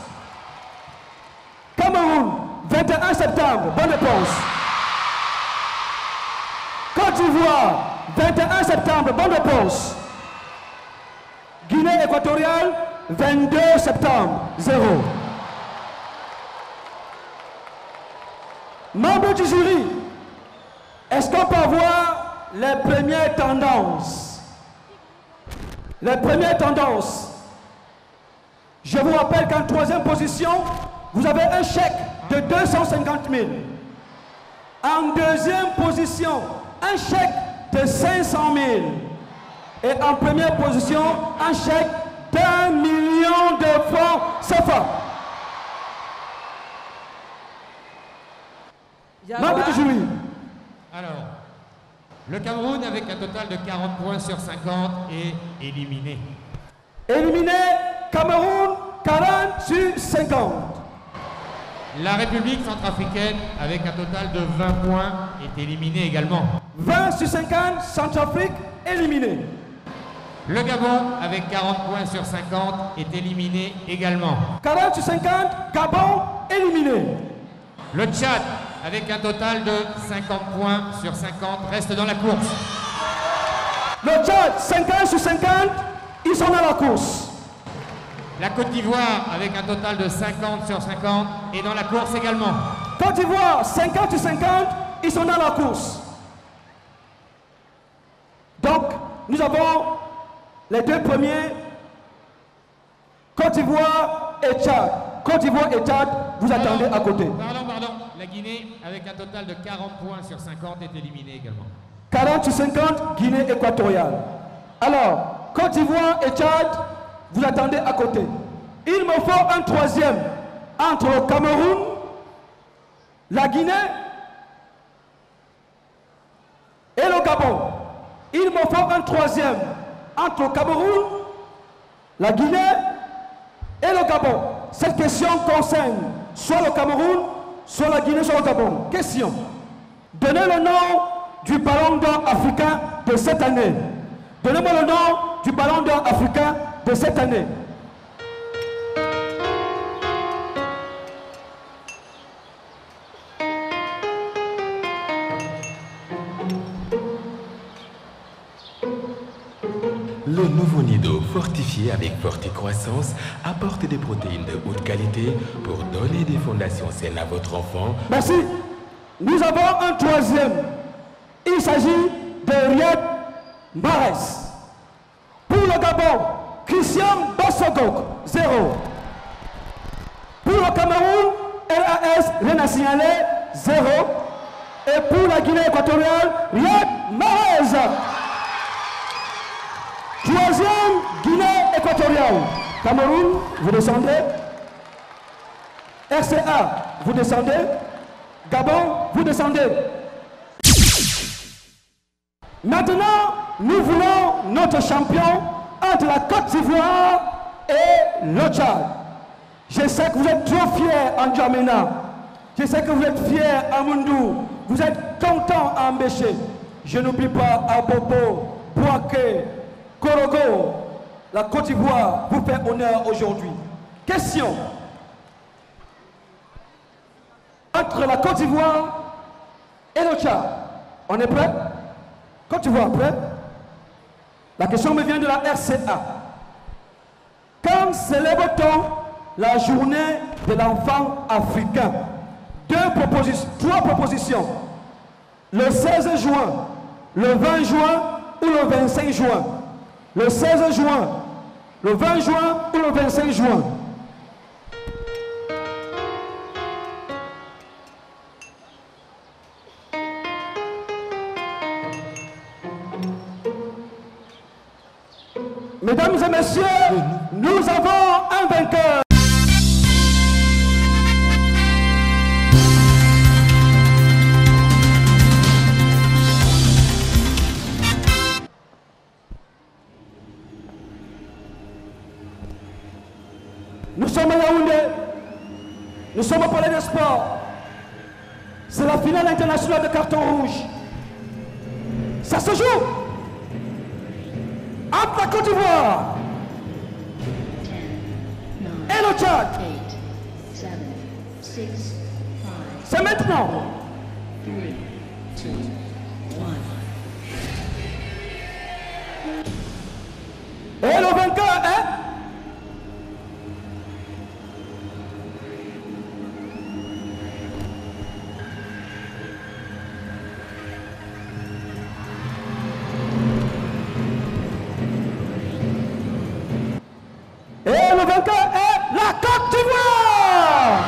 Cameroun, 21 septembre, bonne réponse. Côte d'Ivoire, 21 septembre, bonne réponse. Guinée équatoriale, 22 septembre, 0. Membres du jury, est-ce qu'on peut avoir les premières tendances? Les premières tendances. Je vous rappelle qu'en troisième position, vous avez un chèque de 250 000. En deuxième position, un chèque de 500 000. Et en première position, un chèque d'1 million de francs CFA. Membre du jury. Alors, le Cameroun, avec un total de 40 points sur 50, est éliminé. Éliminé, Cameroun, 40 sur 50. La République centrafricaine, avec un total de 20 points, est éliminée également. 20 sur 50, Centrafrique, éliminé. Le Gabon, avec 40 points sur 50, est éliminé également. 40 sur 50, Gabon, éliminé. Le Tchad, avec un total de 50 points sur 50, reste dans la course. Le Tchad, 50 sur 50, ils sont dans la course. La Côte d'Ivoire, avec un total de 50 sur 50, est dans la course également. Côte d'Ivoire, 50 sur 50, ils sont dans la course. Donc, nous avons les deux premiers, Côte d'Ivoire et Tchad. Côte d'Ivoire et Tchad, vous attendez à côté. Pardon. La Guinée, avec un total de 40 points sur 50, est éliminée également. 40 sur 50, Guinée équatoriale. Alors, Côte d'Ivoire et Tchad, vous attendez à côté. Il me faut un troisième entre le Cameroun, la Guinée et le Gabon. Il me faut un troisième entre le Cameroun, la Guinée et le Gabon. Cette question concerne soit le Cameroun, soit la Guinée, soit le Gabon. Question. Donnez le nom du ballon d'or africain de cette année. Donnez-moi le nom du ballon d'or africain de cette année. Le nouveau Nido fortifié avec Forticroissance apporte des protéines de haute qualité pour donner des fondations saines à votre enfant. Merci. Nous avons un troisième. Il s'agit de Riyad Mahrez. Pour le Gabon, Christian Bossogok, 0. Pour le Cameroun, LAS Rena Signalé, 0. Et pour la Guinée équatoriale, Riyad Mahrez. Troisième, Guinée équatoriale. Cameroun, vous descendez. RCA, vous descendez. Gabon, vous descendez. Maintenant, nous voulons notre champion entre la Côte d'Ivoire et le Tchad. Je sais que vous êtes trop fiers en Djamena. Je sais que vous êtes fiers à Mundou. Vous êtes contents à Mbéché. Je n'oublie pas à Bobo, Bouaké, Korogo. La Côte d'Ivoire vous fait honneur aujourd'hui. Question. Entre la Côte d'Ivoire et le Tchad, on est prêt? Côte d'Ivoire, prêt? La question me vient de la RCA. Quand célèbre-t-on la journée de l'enfant africain? Trois propositions. Le 16 juin, le 20 juin ou le 25 juin? Le 16 juin, le 20 juin ou le 25 juin? Mesdames et messieurs, nous avons un vainqueur. Nous sommes à Yaoundé, nous sommes au Palais des Sports. C'est la finale internationale de carton rouge. Ça se joue entre la Côte d'Ivoire et le Tchad. C'est maintenant. Et le vainqueur est... Et le vainqueur est la Côte d'Ivoire.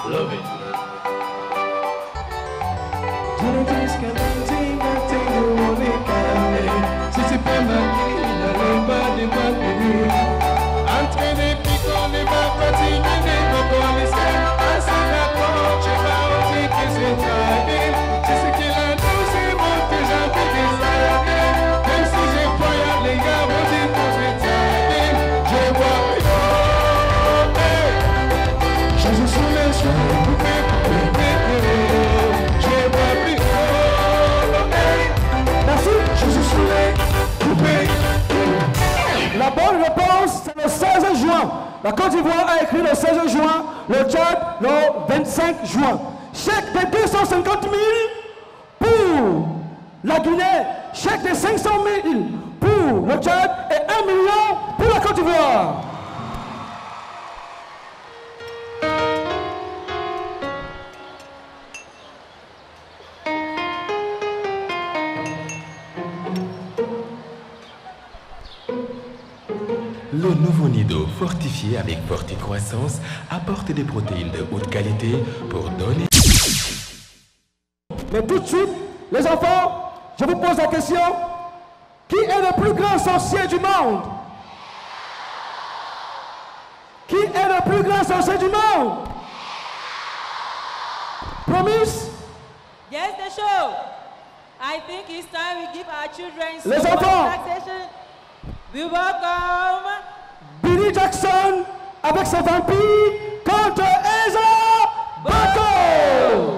Love it. Si c'est pas ma vie, n'allez pas débattre. Entraîner, picoler, ma patine, ma policière. Assez d'accord, je vais aussi que c'est traité. C'est ce qu'il a dit, c'est bon que j'ai fait des années. Même si j'ai pas y les gars, on dit que c'est traité. Je vois je suis sous les cheveux, je vois plus merci, je suis sous les coupés. La bonne réponse, c'est le 16 juin. La Côte d'Ivoire a écrit le 16 juin, le Tchad le 25 juin. Chèque de 250 000 pour la Guinée, chèque de 500 000 pour le Tchad et 1 million pour la Côte d'Ivoire. Le nouveau Nido fortifié avec Forti Croissance apporte des protéines de haute qualité pour donner... Mais tout de suite, les enfants, je vous pose la question. Qui est le plus grand sorcier du monde? Qui est le plus grand sorcier du monde? Promise? Yes, the show. I think it's time we give our children Les some enfants. relaxation. We welcome Billy Jackson avec ses vampires contre Eza Bato.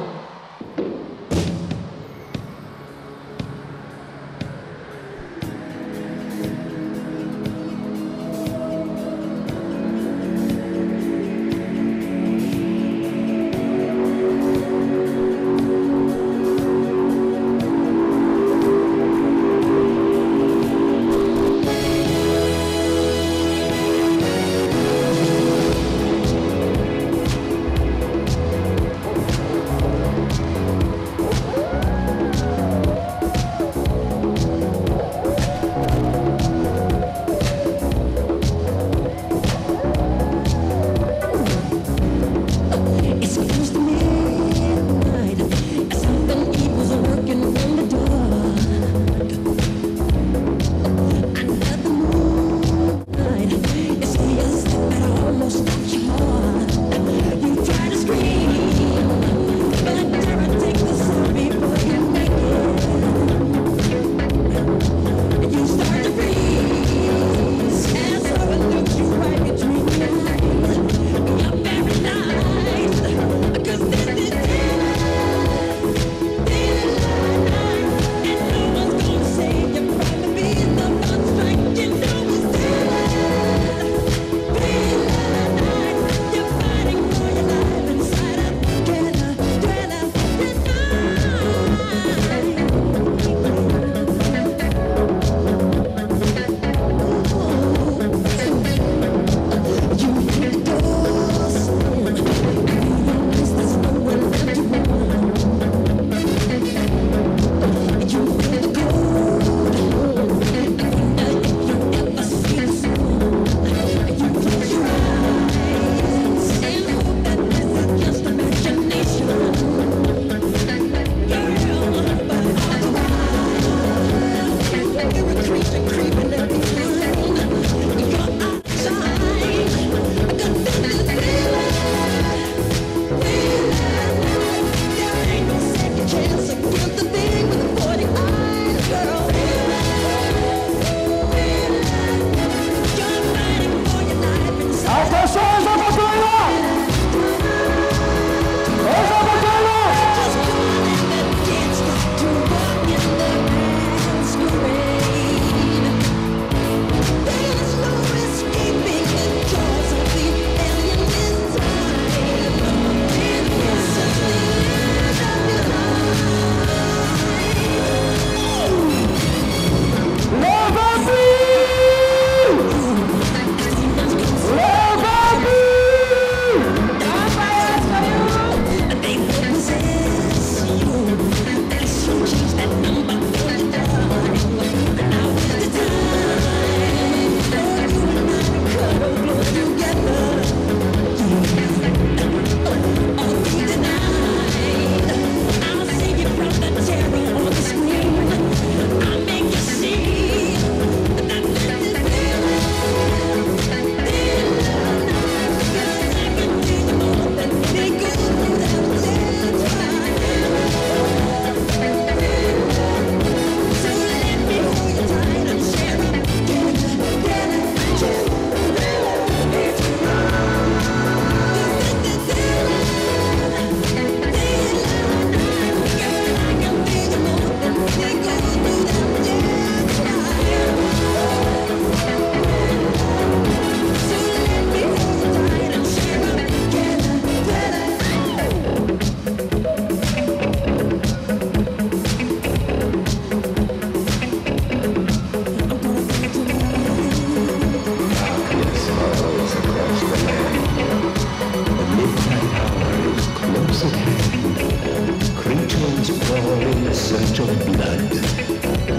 all in search of blood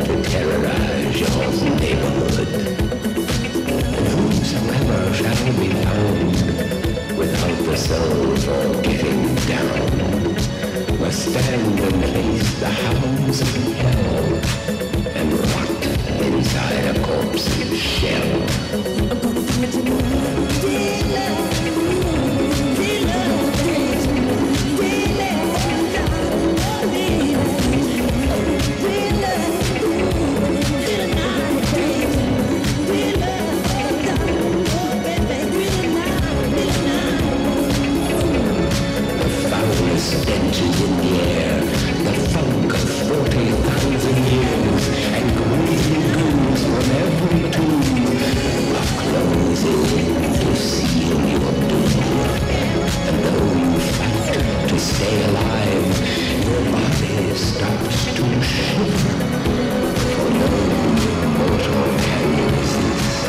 to terrorize your neighborhood. And whosoever shall be found without the soul for getting down must stand and face the hounds of hell and rot inside a corpse's shell. I'm gonna do it tonight, dealer. Stench is in the air, the funk of 40,000 years, and grisly ghouls from every tomb are closing in to seal your doom. And though you fight to stay alive, your body starts to shiver, for no mortal can resist.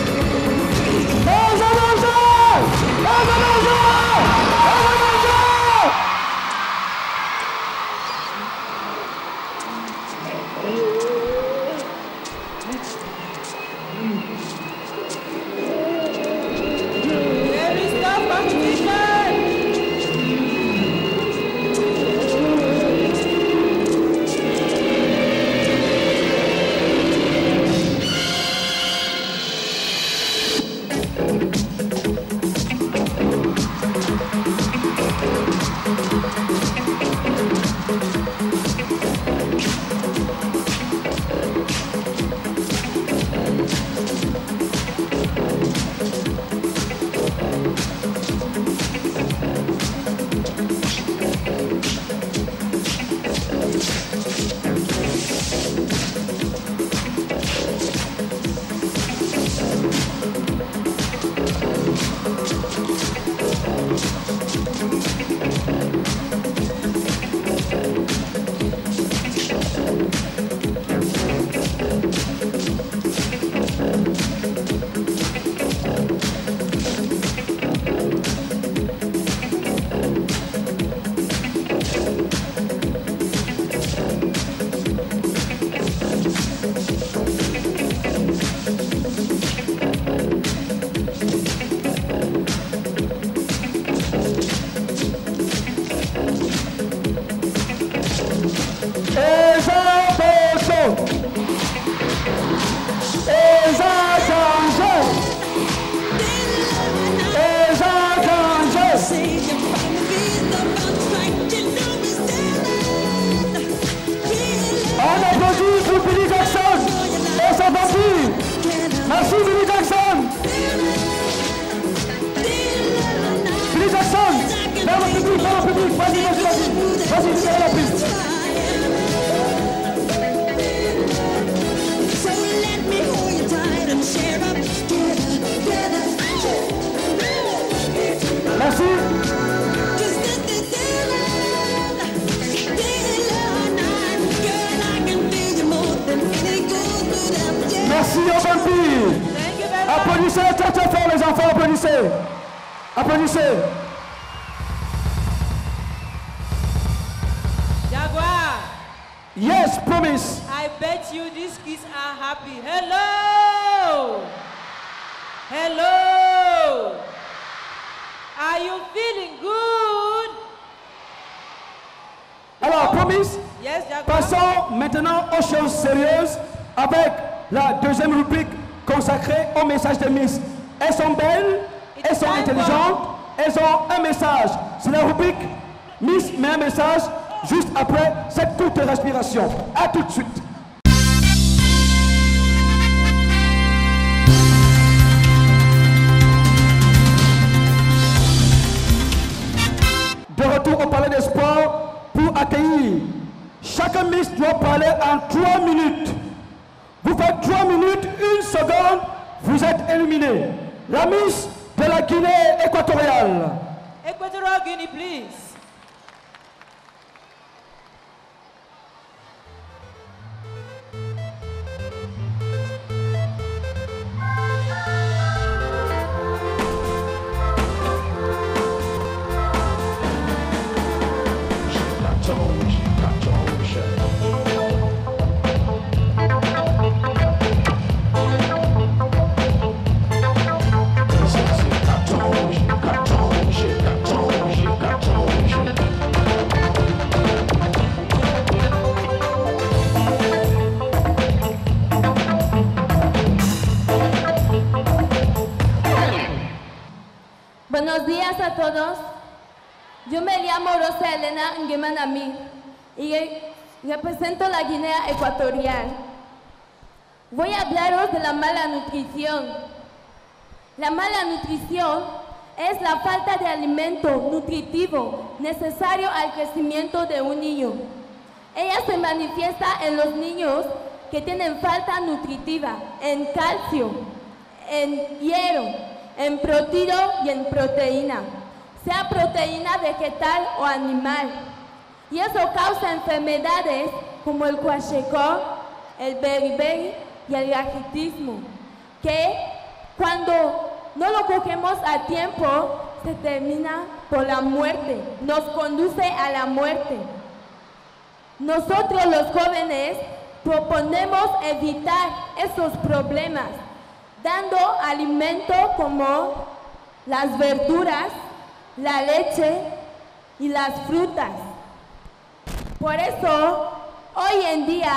Merci Billy Jackson. Billy Jackson, dans le public, vas-y, libère la piste. Merci. Merci au vampire. Applaudissez très très fort les enfants, applaudissez. Applaudissez. Jaguar. Yes, promise. I bet you these kids are happy. Hello. Hello. Are you feeling good? Alors, promise. Yes, Jaguar. Passons maintenant aux choses sérieuses avec la deuxième rubrique consacrée au message des Miss. Elles sont belles, elles sont intelligentes, elles ont un message. C'est la rubrique Miss met un message juste après cette courte respiration. A tout de suite. De retour au Palais des Sports pour accueillir. Chaque Miss doit parler en 3 minutes. Vous faites 3 minutes, 1 seconde, vous êtes éliminé. La Miss de la Guinée équatoriale. Equatorial Guinea, please. Chicago. todos. Yo me llamo Rosa Elena Nguemanami y represento la Guinea Ecuatorial. Voy a hablaros de la mala nutrición. La mala nutrición es la falta de alimento nutritivo necesario al crecimiento de un niño. Ella se manifiesta en los niños que tienen falta nutritiva en calcio, en hierro, en prótido y en proteína, sea proteína vegetal o animal. Y eso causa enfermedades como el kwashiorkor, el beriberi y el raquitismo, que cuando no lo cogemos a tiempo se termina por la muerte, nos conduce a la muerte. Nosotros los jóvenes proponemos evitar esos problemas, dando alimento como las verduras, la leche y las frutas. Por eso, hoy en día,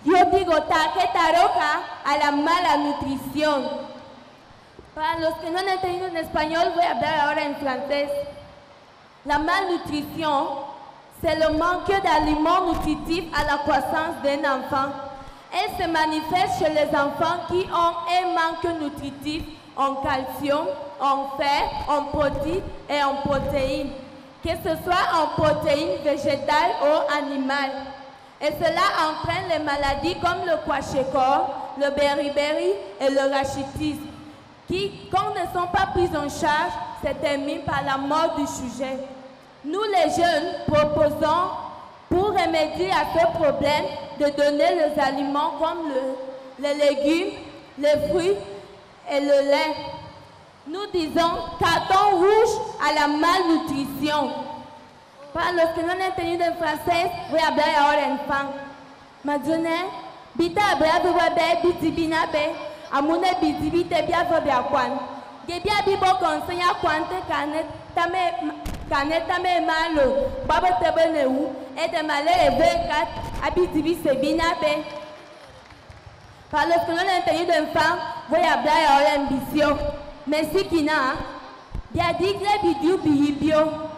yo digo tarjeta roja a la mala nutrición. Para los que no han entendido en español, voy a hablar ahora en francés. La malnutrition, c'est le manque d'aliments nutritifs à la croissance d'un enfant. Elle se manifeste chez les enfants qui ont un manque nutritif en calcium, en fer, en protéines et en protéines, que ce soit en protéines végétales ou animales. Et cela entraîne les maladies comme le kwashiorkor, le beriberi et le rachitisme, qui, quand ne sont pas prises en charge, se terminent par la mort du sujet. Nous, les jeunes, proposons, pour remédier à ce problème, de donner les aliments comme les légumes, les fruits et le lait. Nous disons carton rouge à la malnutrition. Para los que no han entendido en francés, voy a hablar ahora en fan. Madone, bita abrabe webe bitibinabe, amune bitibite bia vobe akwan. Gebia bibo konsenya kwante kanetame malo, babo tebe wu, et de malheur et 24, abitibi sebinabe. Para los que no han entendido en fan, voy a hablar ahora en vicio. Merci kina, bia digle bidiu bihibio.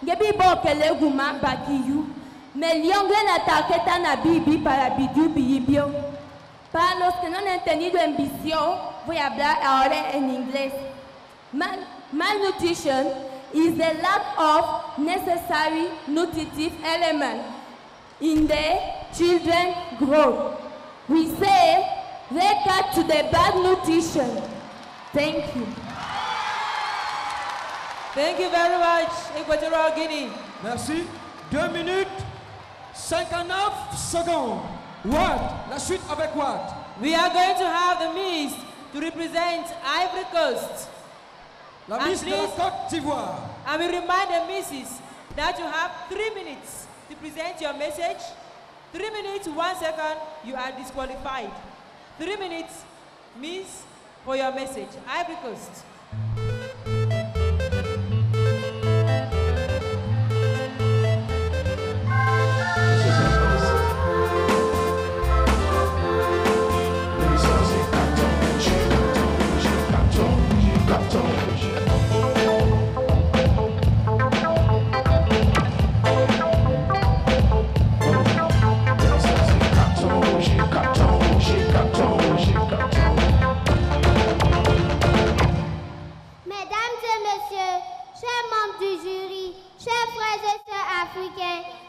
Gebi bo kele guma bakiyu, me liongle na tarjeta na bibi para bidiu bihibio. Para los que no han entendido en vicio, voy a hablar ahora en inglés. Malnutrition is the lack of necessary nutritive element in the children's growth. We say, they cut to the bad nutrition. Thank you. Thank you very much, Equatorial Guinea. Merci. 2 minutes, 59 secondes. What? La suite avec what? We are going to have the Miss to represent Ivory Coast. La Miss de la Côte d'Ivoire. And we remind the Misses that you have 3 minutes to present your message. 3 minutes, 1 second, you are disqualified. 3 minutes, Miss, for your message. Ivory Coast.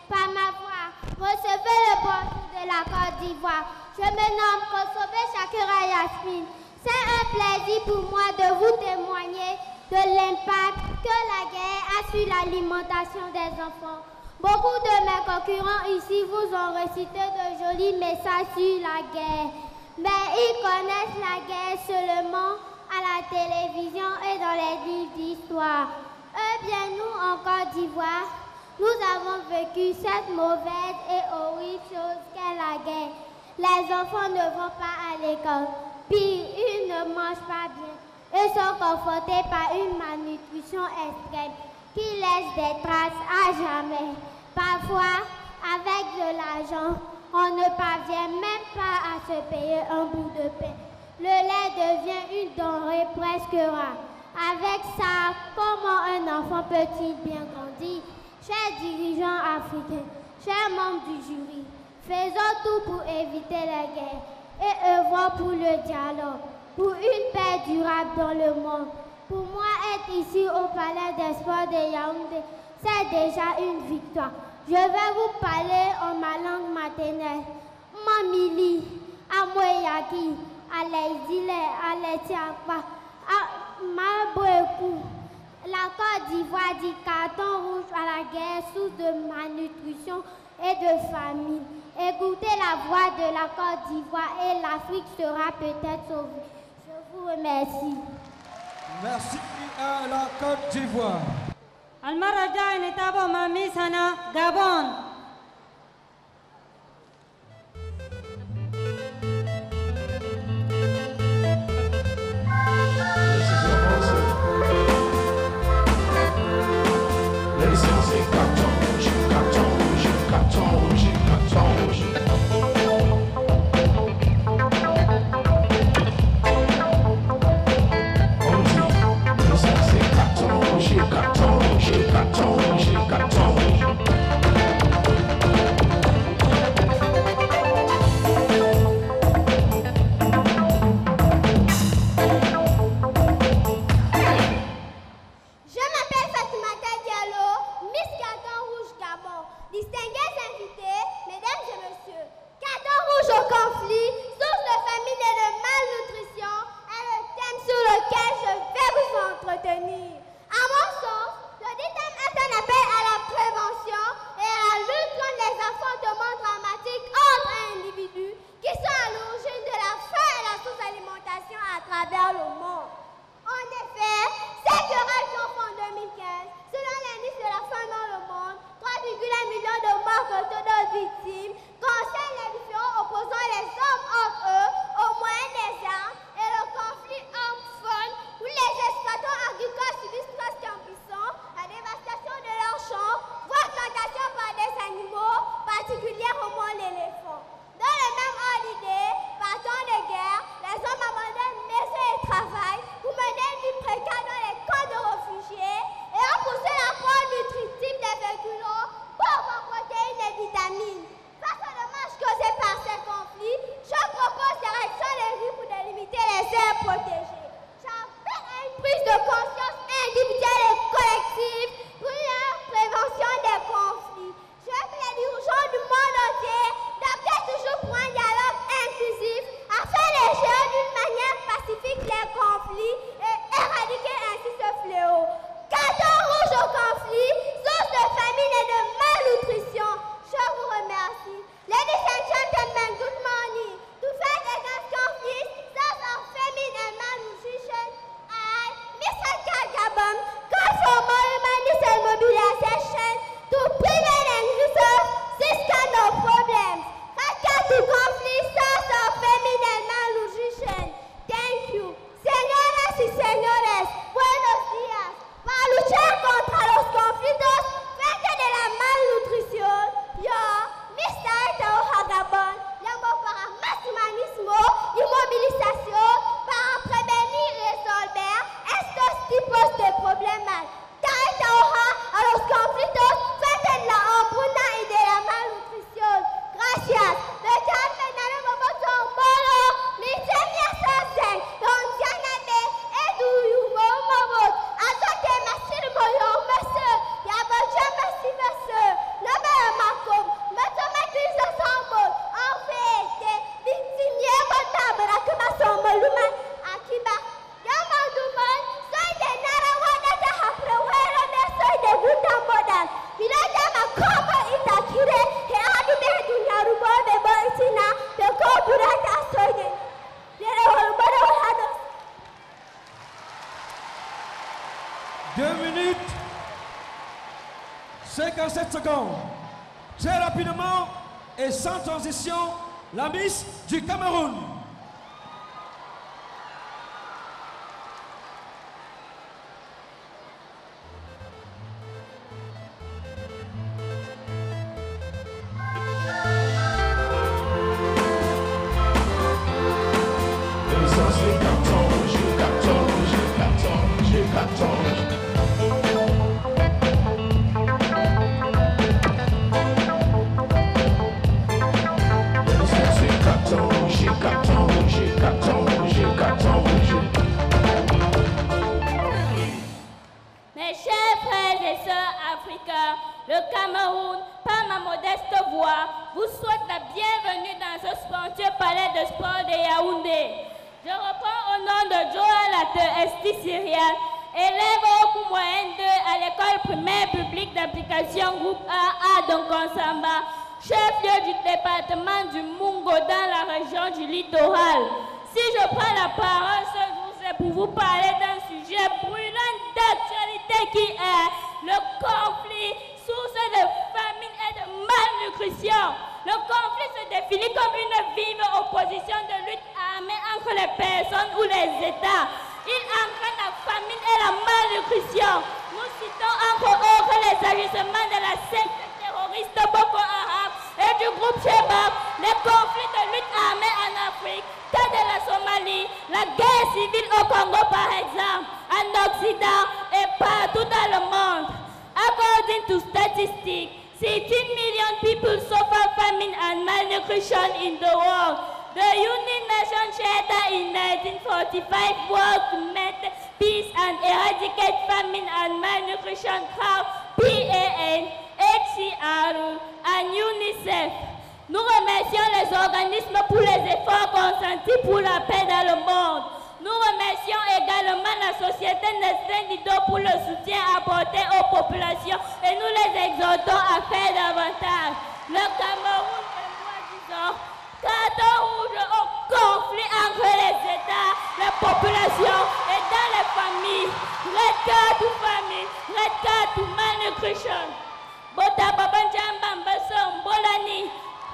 Par ma voix, recevez le bonjour de la Côte d'Ivoire. Je me nomme Kosobe Shakira Yasmine. C'est un plaisir pour moi de vous témoigner de l'impact que la guerre a sur l'alimentation des enfants. Beaucoup de mes concurrents ici vous ont récité de jolis messages sur la guerre. Mais ils connaissent la guerre seulement à la télévision et dans les livres d'histoire. Bien nous, en Côte d'Ivoire, nous avons vécu cette mauvaise et horrible chose qu'est la guerre. Les enfants ne vont pas à l'école. Pire, ils ne mangent pas bien. Ils sont confrontés par une malnutrition extrême qui laisse des traces à jamais. Parfois, avec de l'argent, on ne parvient même pas à se payer un bout de pain. Le lait devient une denrée presque rare. Avec ça, comment un enfant peut-il bien grandir? Chers dirigeants africains, chers membres du jury, faisons tout pour éviter la guerre et œuvrons pour le dialogue, pour une paix durable dans le monde. Pour moi, être ici au Palais des Sports de Yaoundé, c'est déjà une victoire. Je vais vous parler en ma langue maternelle. Mamili, Amoyaki, Alaïdile, Aletiapa, Maboekou. La Côte d'Ivoire dit carton rouge à la guerre, source de malnutrition et de famine. Écoutez la voix de la Côte d'Ivoire et l'Afrique sera peut-être sauvée. Je vous remercie. Merci à la Côte d'Ivoire. Almaraja Netabo Mami Sana, Gabon. Très rapidement et sans transition, la Miss du Cameroun. J'ai Cameroun, par ma modeste voix, vous souhaite la bienvenue dans ce somptueux palais de sport de Yaoundé. Je reprends au nom de Joa Esti Syrian, élève au cours moyen 2 à l'école primaire publique d'application groupe AA d'Onkonsamba, chef-lieu du département du Mungo dans la région du littoral. Si je prends la parole ce jour, c'est pour vous parler d'un sujet brûlant d'actualité qui est le conflit, source de famine et de malnutrition. Le conflit se définit comme une vive opposition de lutte armée entre les personnes ou les États. Il entraîne la famine et la malnutrition. Nous citons entre autres les agissements de la secte terroriste Boko Haram et du groupe Shebab, les conflits de lutte armée en Afrique, cas de la Somalie, la guerre civile au Congo par exemple, en Occident et partout dans le monde. According to statistics, 16 million people suffer famine and malnutrition in the world. The United Nations Charter in 1945 worked to maintain peace and eradicate famine and malnutrition through PAN, HCR and UNICEF. Nous remercions les organismes pour les efforts consentis pour la paix dans le monde. Nous remercions également la société Nestlé Nido pour le soutien apporté aux populations et nous les exhortons à faire davantage. Le Cameroun est soi-disant carton rouge au conflit entre les États, les populations et dans les familles. Red card to famine, red card to malnutrition. Bota Babanjamba Mbaso Mbolani,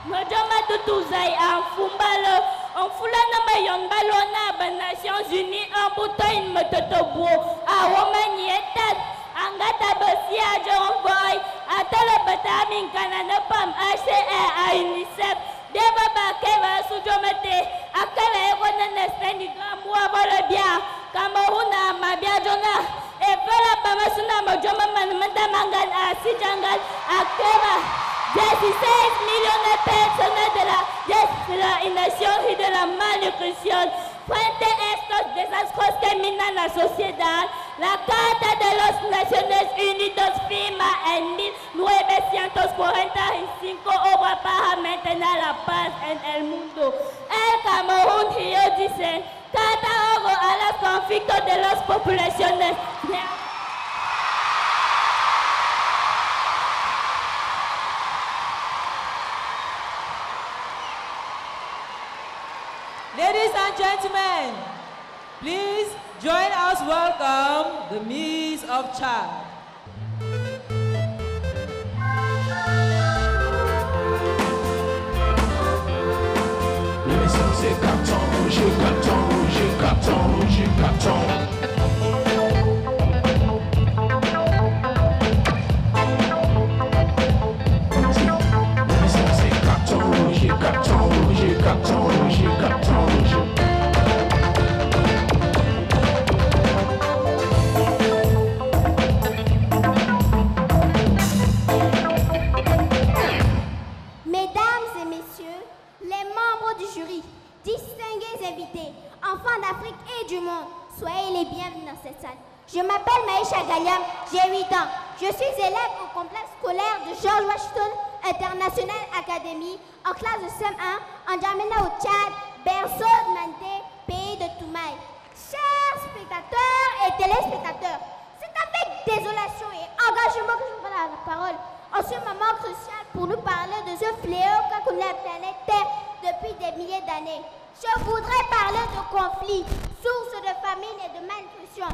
Mojoma Tutuzai Anfumbalo, Anfulana Mayon Balona, Nations Unies, Amboutain Mototobo, Awomani Etat, Angata Bosia, John Boy, Atala Batamin Canada Pam, HCR, UNICEF, Deva Bakeva, Sujomete, Akala Ewana Nestlé, Gramua Volabia, Cameroun, Mabia Jona, et voilà Bamasuna Mojoma Manamanda Mangan, Asijangal, Akeva. 16 millions de personnes de la inacción y de la malnutrición. Frente a estos desastres que minan la sociedad, la Carta de las Naciones Unidas firma en 1945 obra para mantener la paz en el mundo. El Camerún dice, catálogo a los conflictos de las populaciones. Ladies and gentlemen, please join us welcome the Miss of Chad. L'émission c'est carton, j'ai carton, j'ai carton, j'ai carton. Mesdames et messieurs, les membres du jury, distingués invités, enfants d'Afrique et du monde, soyez les bienvenus dans cette salle. Je m'appelle Maïcha Galiam, j'ai 8 ans. Je suis élève au complexe scolaire de George Washington International Academy en classe de CM1 en Djamena au Tchad, berceau de Manté, pays de Toumaï. Chers spectateurs et téléspectateurs, c'est avec désolation et engagement que je prends la parole en ce moment crucial pour nous parler de ce fléau qu'a connu la planète Terre depuis des milliers d'années. Je voudrais parler de conflit, source de famine et de malnutrition.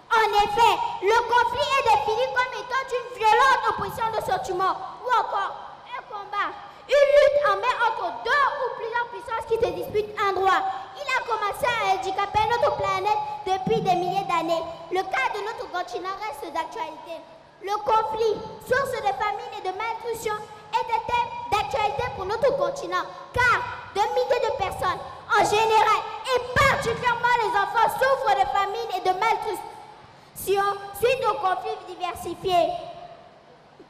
En effet, le conflit est défini comme étant une violente opposition de sentiments ou encore un combat, une lutte en main entre deux ou plusieurs puissances qui se disputent un droit. Il a commencé à handicaper notre planète depuis des milliers d'années. Le cas de notre continent reste d'actualité. Le conflit, source de famine et de malnutrition, est un thème d'actualité pour notre continent, car de milliers de personnes, en général, et particulièrement les enfants, souffrent de famine et de malnutrition suite aux conflits diversifiés.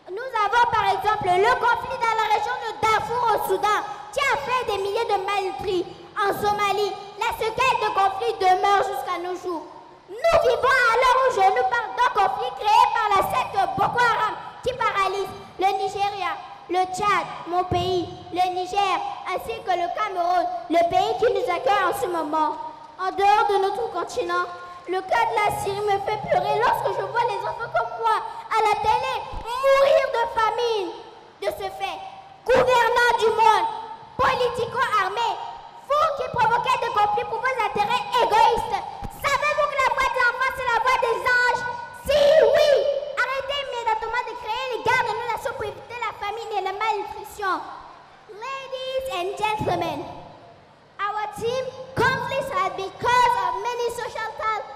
Nous avons par exemple le conflit dans la région de Darfour au Soudan, qui a fait des milliers de malnutris. En Somalie, la séquelle de conflit demeure jusqu'à nos jours. Nous vivons à l'heure où je nous parle d'un conflit créé par la secte Boko Haram, qui paralyse le Nigeria, le Tchad, mon pays, le Niger, ainsi que le Cameroun, le pays qui nous accueille en ce moment. En dehors de notre continent, le cas de la Syrie me fait pleurer lorsque je vois les enfants comme moi à la télé mourir de famine. De ce fait, gouvernants du monde, politico-armés, vous qui provoquez des conflits pour vos intérêts égoïstes, savez-vous que la voix des enfants c'est la voix des anges? Si oui, arrêtez immédiatement de créer les guerres de nos nations pour éviter la famine et la malnutrition. Ladies and gentlemen, our team conflicts are because of many social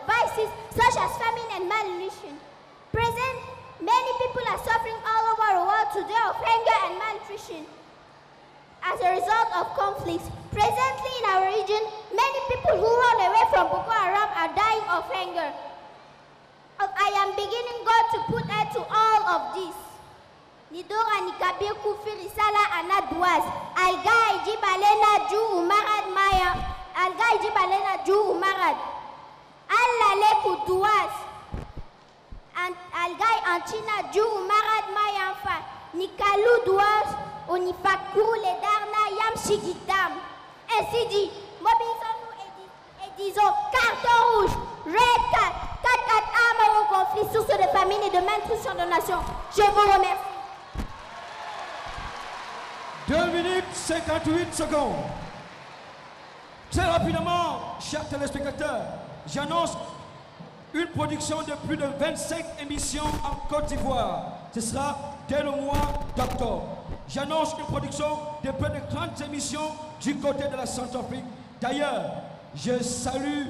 vices such as famine and malnutrition. Present, many people are suffering all over the world today of hunger and malnutrition. As a result of conflicts, presently in our region, many people who run away from Boko Haram are dying of hunger. I am beginning God to put end to all of this. Nidora nikabir kufiri sala anadouaz. Alga iji balena ju umarad maya. Alga iji balena ju umarad. Alla leku douaz. Alga antina ju umarad maya fa. Nikalu douaz. Onifakou le darna yam shigitam. Ainsi dit, mobilisons-nous et disons carton rouge, red card, 4 armes au conflit, source de famine et de malnutrition de nation. Je vous remercie. 2 minutes 58 secondes. Très rapidement, chers téléspectateurs, j'annonce une production de plus de 25 émissions en Côte d'Ivoire. Ce sera dès le mois d'octobre. J'annonce une production de plus de 30 émissions du côté de la Centrafrique. D'ailleurs, je salue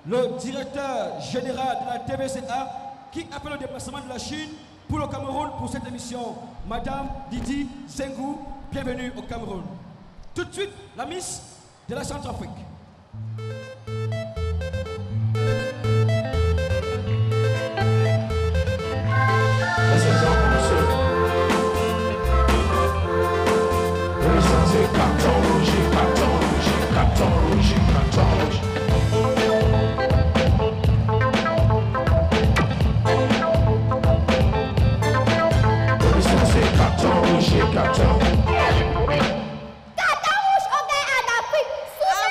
le directeur général de la TVCA qui appelle le déplacement de la Chine pour le Cameroun pour cette émission. Madame Didi Zengou, bienvenue au Cameroun. Tout de suite, la Miss de la Centrafrique. Carton rouge au gars en Afrique, sous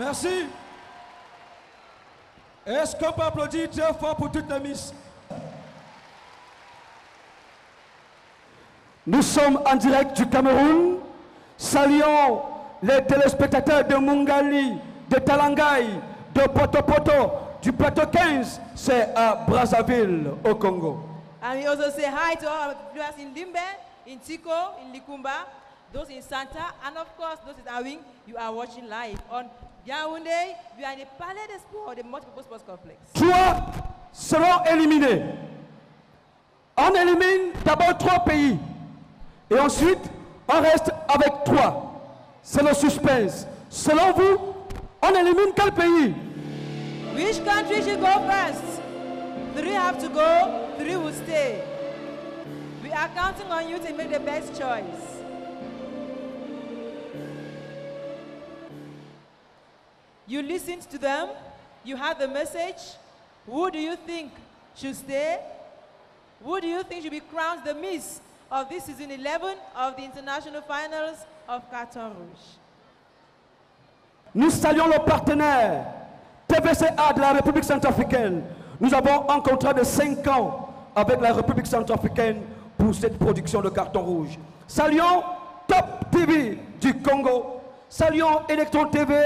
Merci. Est-ce qu'on peut applaudir très fort pour toutes les Miss? Nous sommes en direct du Cameroun. Saluons les téléspectateurs de Mungali, de Talangai, de Poto, du plateau 15. C'est à Brazzaville, au Congo. And we also say hi to all our viewers in Limbe, in Tiko, in Likumba, those in Santa, and of course those in Awing. You are watching live on Yaoundé. We are in the Palais des Sports, the Multiple Sports Complex. 3 seront éliminés. On élimine d'abord 3 pays. Et ensuite, on reste avec 3. C'est le suspense. Selon vous, on élimine quel pays? Which country should go first? 3 have to go, 3 will stay. We are counting on you to make the best choice. You listened to them, you had the message. Who do you think should stay? Who do you think should be crowned the Miss of this season 11 of the International Finals of Carton Rouge? Nous saluons le partenaire TVCA de la République centrafricaine. Nous avons un contrat de 5 ans avec la République centrafricaine pour cette production de Carton Rouge. Saluons Top TV du Congo. Saluons Electron TV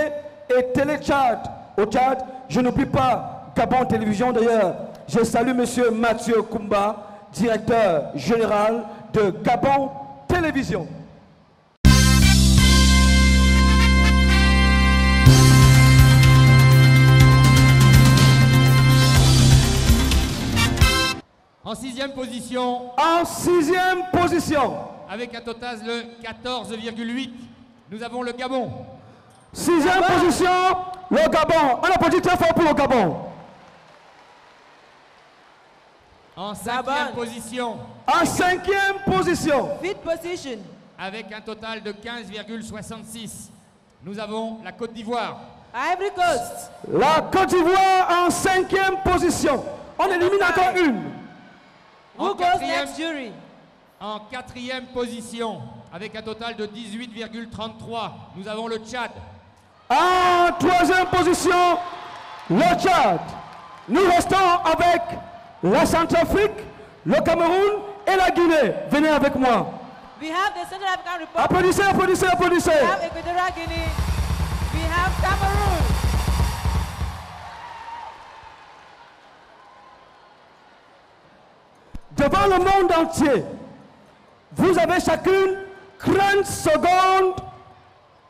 et Télé Tchad au Tchad. Je n'oublie pas Gabon Télévision d'ailleurs. Je salue monsieur Mathieu Koumba, directeur général de Gabon Télévision. En 6e position. En 6e position. Avec un total de 14,8. Nous avons le Gabon. 6e position, le Gabon. On applaudit très fort pour le Gabon. En 5e position. En 5e position. 5th position. Avec un total de 15,66. Nous avons la Côte d'Ivoire. Ivory Coast. La Côte d'Ivoire en 5e position. On élimine encore une. Who goes next, jury? En 4e position, avec un total de 18,33, nous avons le Tchad. En 3e position, le Tchad. Nous restons avec la Centrafrique, le Cameroun et la Guinée. Venez avec moi. We have the Central African Republic. Applaudissez, applaudissez, applaudissez. We have Equatorial Guinea. We have Cameroon. Devant le monde entier, vous avez chacune 30 secondes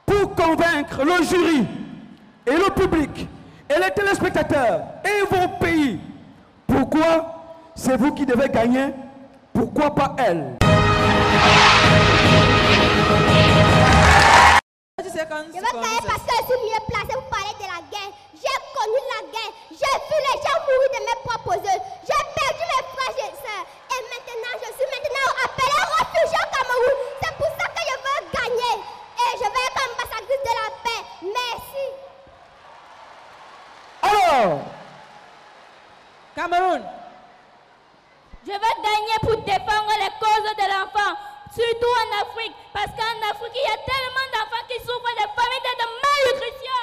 pour convaincre le jury et le public et les téléspectateurs et vos pays. Pourquoi c'est vous qui devez gagner? Pourquoi pas elle? Je veux gagner parce que je suis mieux placé pour parler de la guerre. J'ai connu la guerre. J'ai vu les gens mourir de mes propres yeux. J'ai perdu mes frères et sœurs. Et maintenant, je suis appelé réfugié au Cameroun. C'est pour ça que je veux gagner. Et je vais être ambassadrice de la paix. Merci. Alors, Cameroun. Je veux gagner pour défendre les causes de l'enfant, surtout en Afrique, parce qu'en Afrique, il y a tellement d'enfants qui souffrent de familles de malnutrition.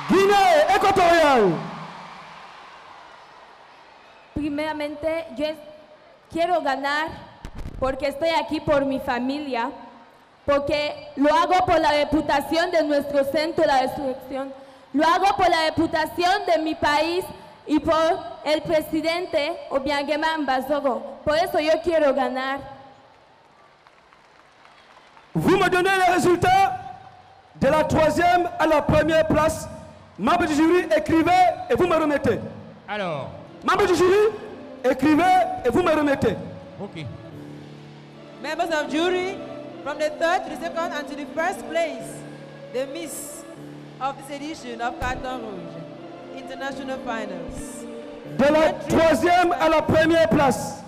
Guinée équatoriale. Primeramente, yo quiero ganar porque estoy aquí por mi familia, porque lo hago por la reputación de nuestro centro de la resurrección, lo hago por la reputación de mi país y por el presidente Obiangema Mbazogo. Por eso yo quiero ganar. Vous me donnez les résultats de la 3e à la 1e place. Membre du jury, écrivez et vous me remettez. Alors. Membre du jury, écrivez et vous me remettez. Ok. Members of jury, from the 3rd to the 2nd and to the 1st place, the Miss of this edition of Carton Rouge International Finals. De la 3e à la 1e place.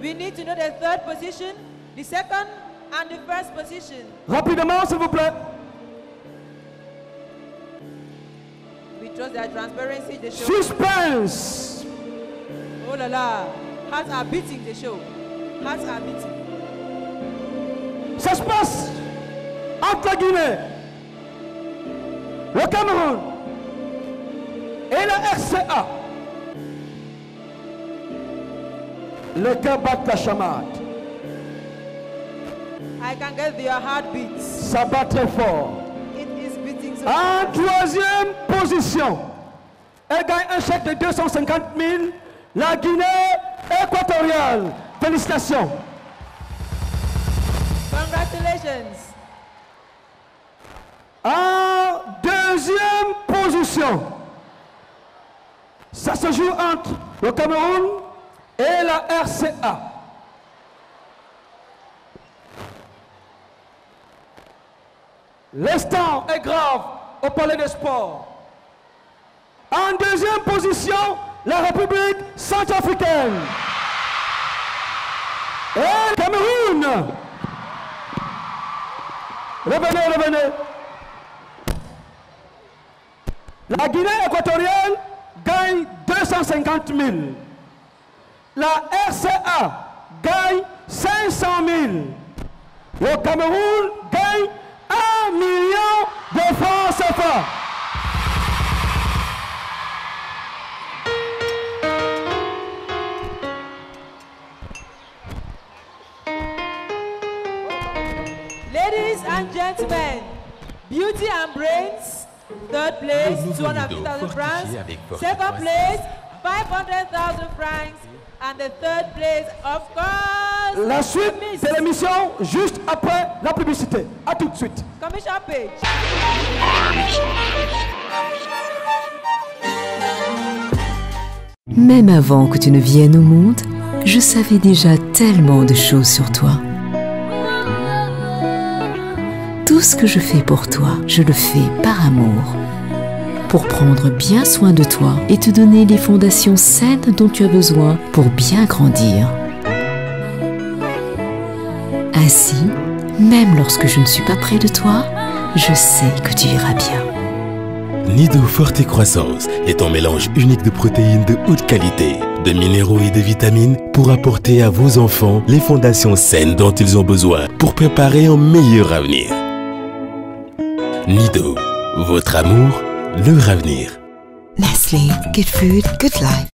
We need to know the 3rd position, the 2nd and the 1st position. Rapidement, s'il vous plaît. We trust their transparency, the show. Suspense. Oh la la. Hearts are beating the show. Hearts are beating. se passe entre la Guinée, le Cameroun et la RCA? Les cœurs battent la chamade. I can get their heartbeats. Ça bat très fort. It is beating so En troisième position, elle gagne un chèque de 250 000. La Guinée équatoriale. Félicitations. Congratulations. En deuxième position, ça se joue entre le Cameroun et la RCA. L'instant est grave au Palais des Sports. En deuxième position, la République centrafricaine. Et le Cameroun. Revenez, revenez. La Guinée équatoriale gagne 250 000. La RCA gagne 500 000. Le Cameroun gagne 1 million de francs CFA. Ladies and gentlemen, Beauty and Brains, third place, 250,000 francs. Second place, 500,000 francs. And the third place, of course, La suite de l'émission juste après la publicité. A tout de suite. Commission Page. Même avant que tu ne viennes au monde, je savais déjà tellement de choses sur toi. Tout ce que je fais pour toi, je le fais par amour. Pour prendre bien soin de toi et te donner les fondations saines dont tu as besoin pour bien grandir. Ainsi, même lorsque je ne suis pas près de toi, je sais que tu iras bien. Nido Forte Croissance est un mélange unique de protéines de haute qualité, de minéraux et de vitamines pour apporter à vos enfants les fondations saines dont ils ont besoin pour préparer un meilleur avenir. Nido, votre amour, leur avenir. Nestlé, good food, good life.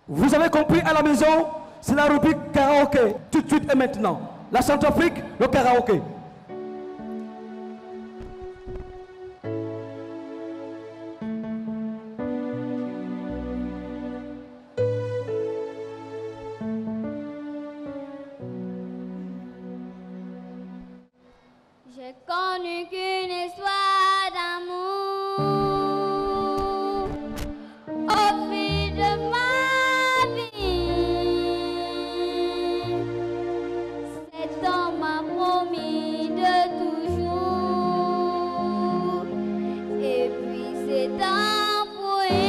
Vous avez compris à la maison, c'est la rubrique karaoké, tout de suite et maintenant. La Centrafrique, le karaoké. J'ai connu qu'une histoire d'amour au fil de ma vie. Cet homme m'a promis de toujours, et puis c'est enfoui.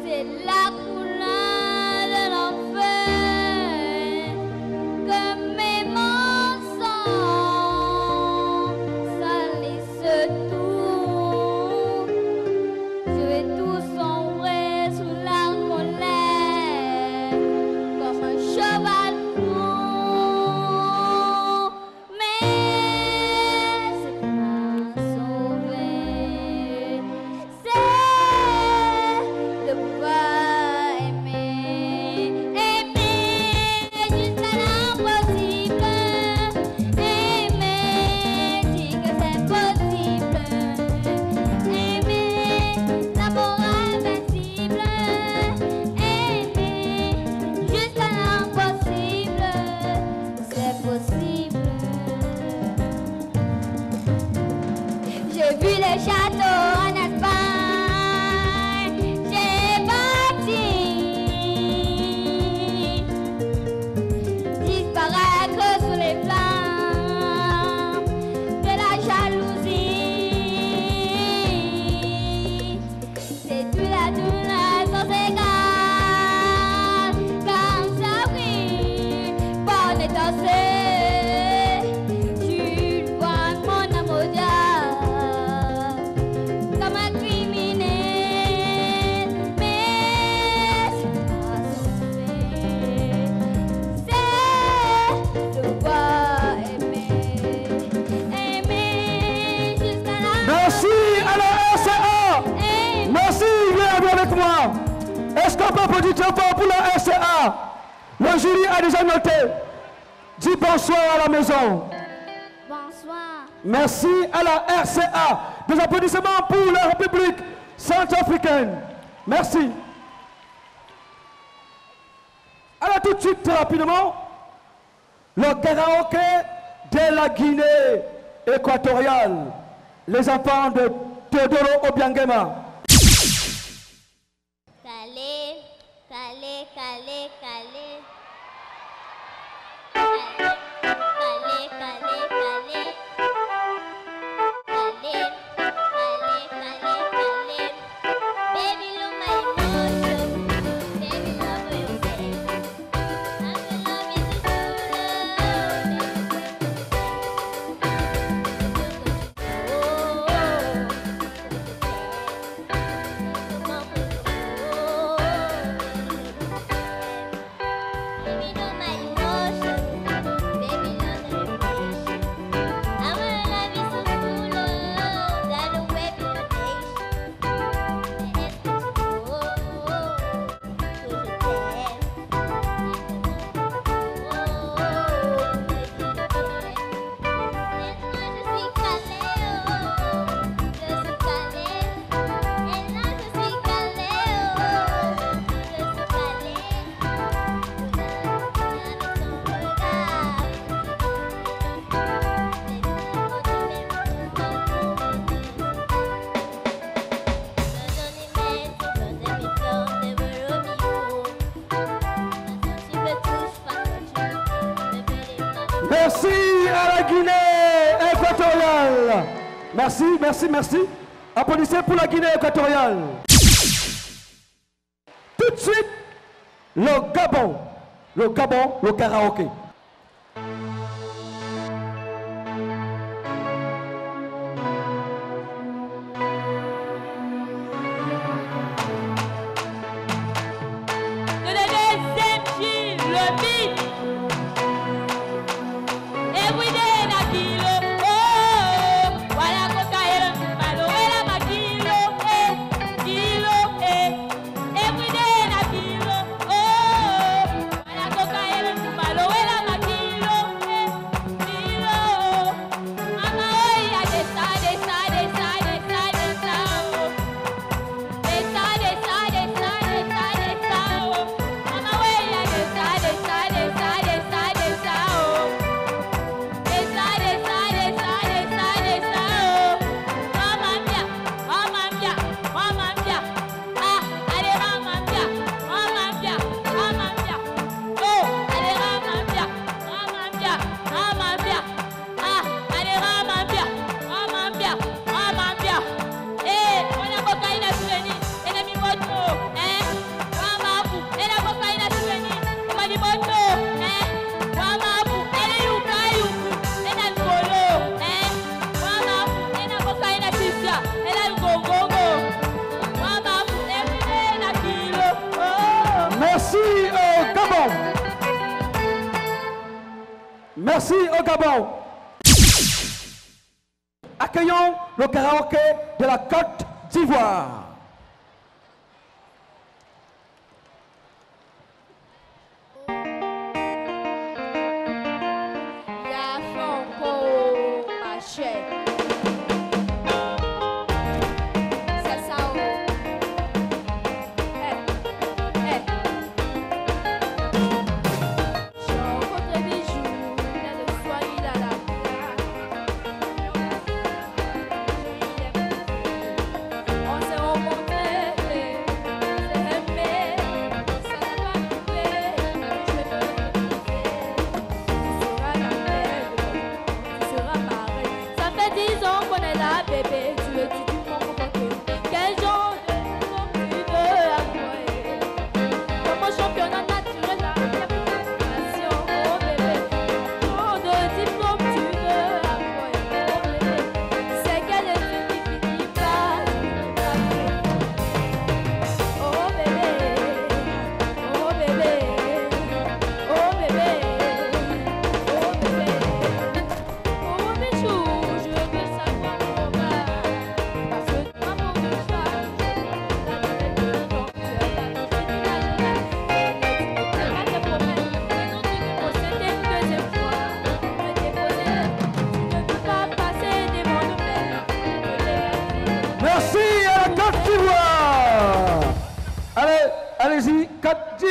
C'est la couleur de l'enfer que mes mensonges fais danser. Tu vois mon amour comme un criminel, mais c'est pas sauvé. C'est devoir aimer jusqu'à la Merci à la RCA. Merci, viens avec moi. Est-ce qu'on peut applaudir très fort pour la RCA? Le jury a déjà noté. Dis bonsoir à la maison. Bonsoir. Merci à la RCA. Des applaudissements pour la République centrafricaine. Merci. Alors tout de suite, très rapidement, le karaoké de la Guinée équatoriale. Les enfants de Teodoro Obiangema. Calé, calé, calé, calé. Merci à la Guinée équatoriale. Merci, merci, merci. Applaudissez pour la Guinée équatoriale. Tout de suite, le Gabon, le karaoké. Merci au Gabon. Accueillons le karaoké de la Côte d'Ivoire. On s'est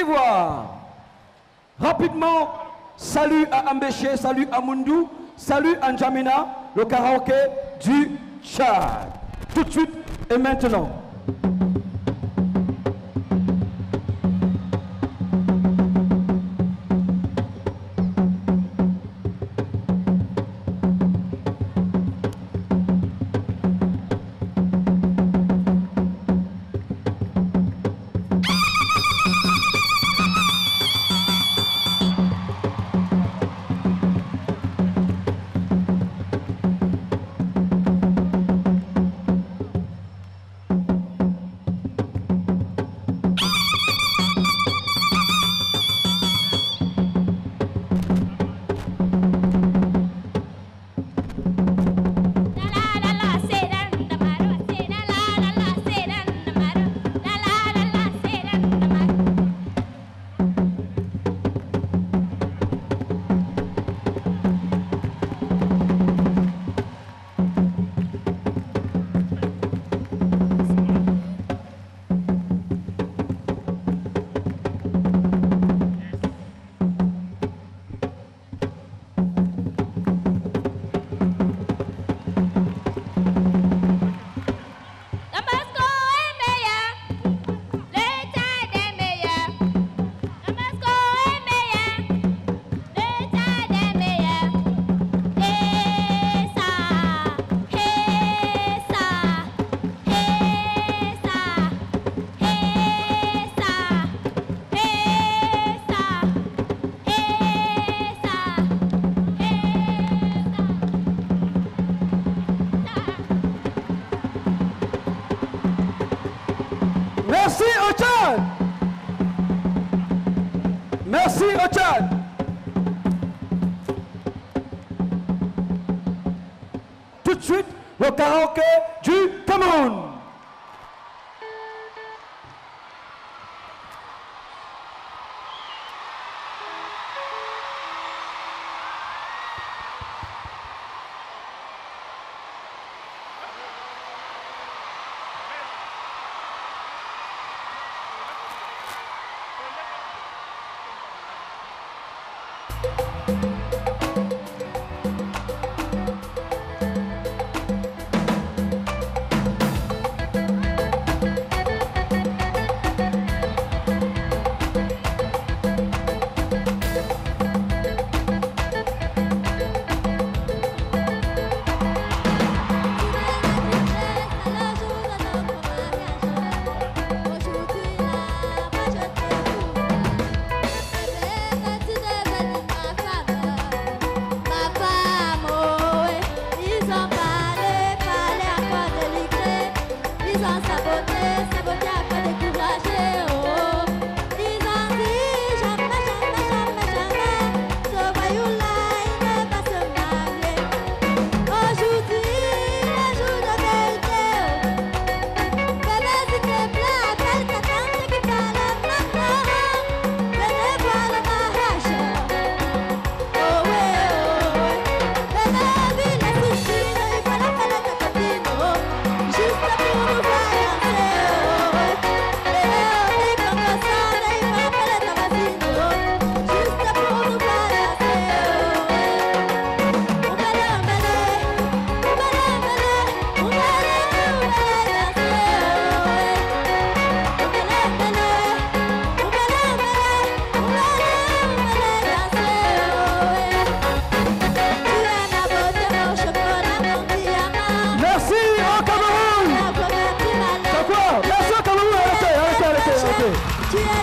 d'Ivoire. Rapidement, salut à Ambéché, salut à Mundou, salut à N'Djamena, le karaoké du Tchad. Tout de suite et maintenant. Merci au Tchad. Merci au Tchad. Tout de suite, le karaoké du Cameroun.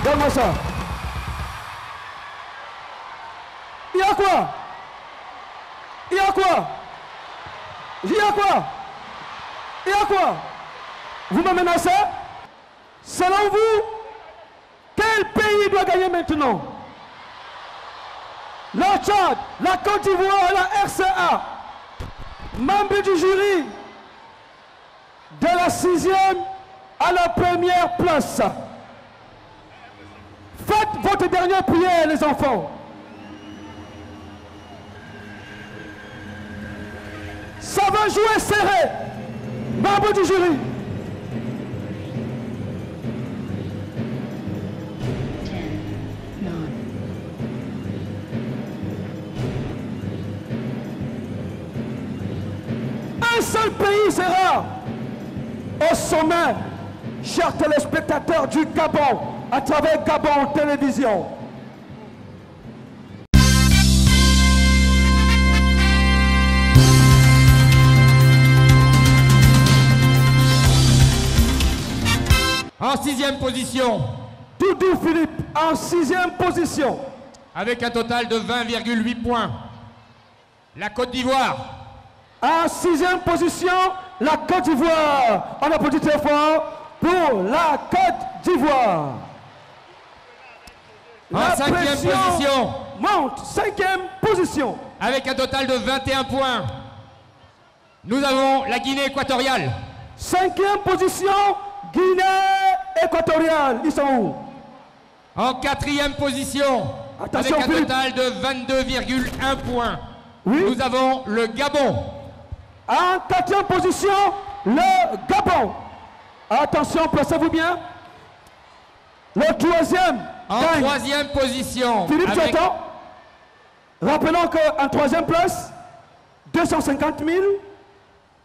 Donne-moi ça. Il y a quoi? Il y a quoi? Il y a quoi? Il y a quoi? Vous me menacez? Selon vous, quel pays doit gagner maintenant? Le Tchad, la Côte d'Ivoire et la RCA, membres du jury, de la 6e à la 1re place. Faites votre dernière prière, les enfants. Ça va jouer serré. Membres du jury. un seul pays sera au sommet, chers téléspectateurs du Gabon, à travers Gabon Télévision. En 6e position. Doudou Philippe en 6e position. Avec un total de 20,8 points. La Côte d'Ivoire. En 6e position, la Côte d'Ivoire. On applaudit très fort pour la Côte d'Ivoire. En 5e position. Monte, 5e position. Avec un total de 21 points. Nous avons la Guinée équatoriale. 5e position, Guinée équatoriale. Ils sont où? En 4e position. Attention, avec un Philippe. total de 22,1 points. Oui. Nous avons le Gabon. En 4e position, le Gabon. Attention, placez-vous bien. Le 3e. En 3e position. Philippe, tu avec... attends. Rappelons qu'en 3e place, 250 000.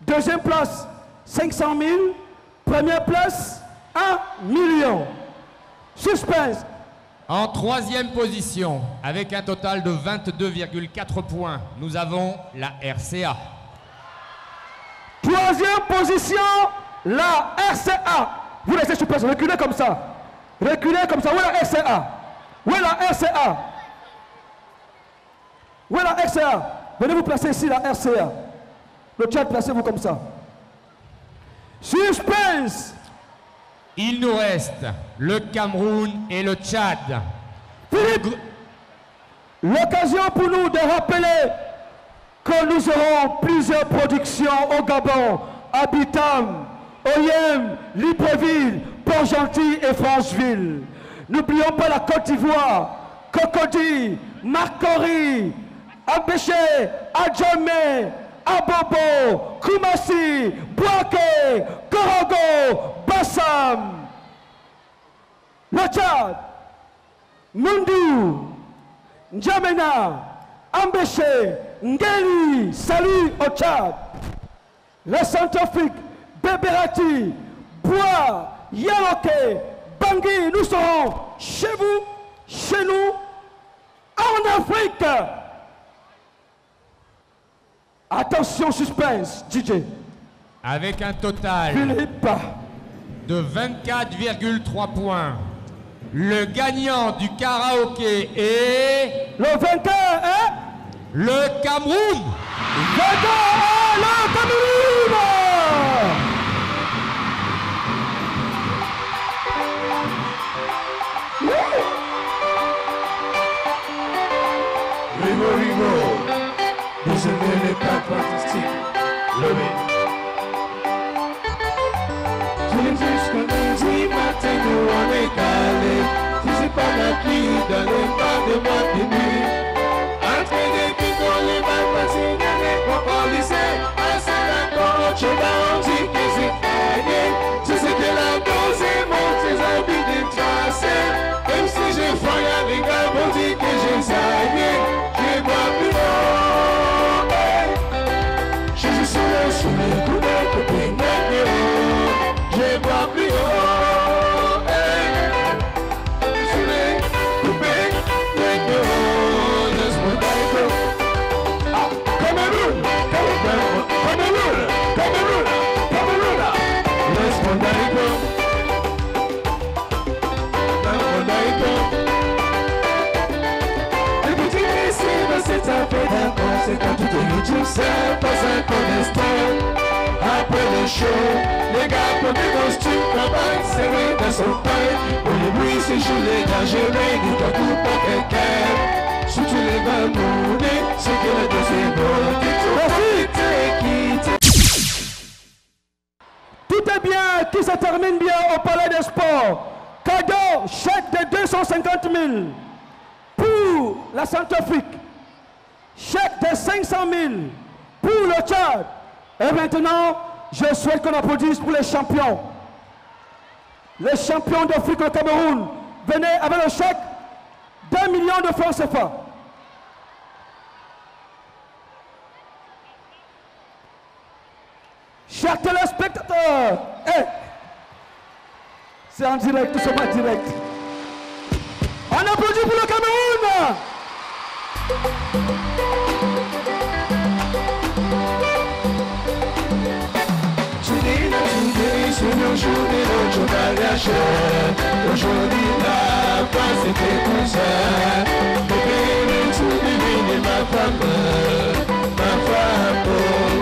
2e place, 500 000. Première place, 1 million. Suspense. En 3e position, avec un total de 22,4 points, nous avons la RCA. 3e position, la RCA. Vous laissez suspense, reculez comme ça. Reculez comme ça. Où est la RCA? Où est la RCA? Où est la RCA? Venez vous placer ici, la RCA. Le Tchad, placez-vous comme ça. Suspense. Il nous reste le Cameroun et le Tchad. Philippe, l'occasion pour nous de rappeler que nous aurons plusieurs productions au Gabon, à Bitam, Oyem, Libreville, Port-Gentil et Franceville. N'oublions pas la Côte d'Ivoire, Cocody, Marcory, Abéché, Adjamé, Abobo, Koumassi, Bouaké, Korogo, Bassam. Le Tchad, Mundu, N'Djamena, Ambéché, Ngeli, salut au Tchad. Le Centrafrique, Bébérati, Bois, Yaloké, Bangui, nous serons chez vous, chez nous, en Afrique. Attention, suspense, DJ. Avec un total Philippe. de 24,3 points. Le gagnant du karaoké est... Le vainqueur est... Le Cameroun. Vainqueur est le Cameroun. Rigo, Rigo, désolé les pas fantastiques, levé. Tous les jusqu'à lundi matin, nous on est calé. Si c'est pas la pluie, dans les pas de moi début. Entre des picots, les balles passées, les propres lycées. À Saint-Laurent, je on dit que c'est gagné. Je sais que la dose est monte, ses habits détracés. Même si j'ai faim, y'a des gars, on dit que j'ai saigné. Je bois plus haut. Je suis sur les coups de copine. Je bois plus haut. Sur les coupés. Laisse-moi d'aller. Ah, Cameroun. Cameroun. Cameroun. Cameroun. Cameroun. Laisse-moi d'aller. Laisse-moi d'aller. C'est un peu d'accord, c'est quand tout est YouTube, c'est pas un cholestérol. Après le show, les gars prennent des costumes, campagne serrée dans son pain. Pour les bruits, c'est jour les gars gérés, du tout pour quelqu'un. Surtout les gars mounés, c'est que le deuxième Tout est bien, qui se termine bien au Palais des Sports. Cadeau, chèque de 250 000 pour la Centrafrique. Chèque de 500 000 pour le Tchad. Et maintenant, je souhaite qu'on applaudisse pour les champions. Les champions d'Afrique au Cameroun. Venez avec le chèque d'1 million de francs CFA. Chers téléspectateurs, c'est en direct, nous sommes en direct. On applaudit pour le Cameroun. C'est le jour de notre mariage. Aujourd'hui la base était comme ça. Bébé, tu devines ma femme,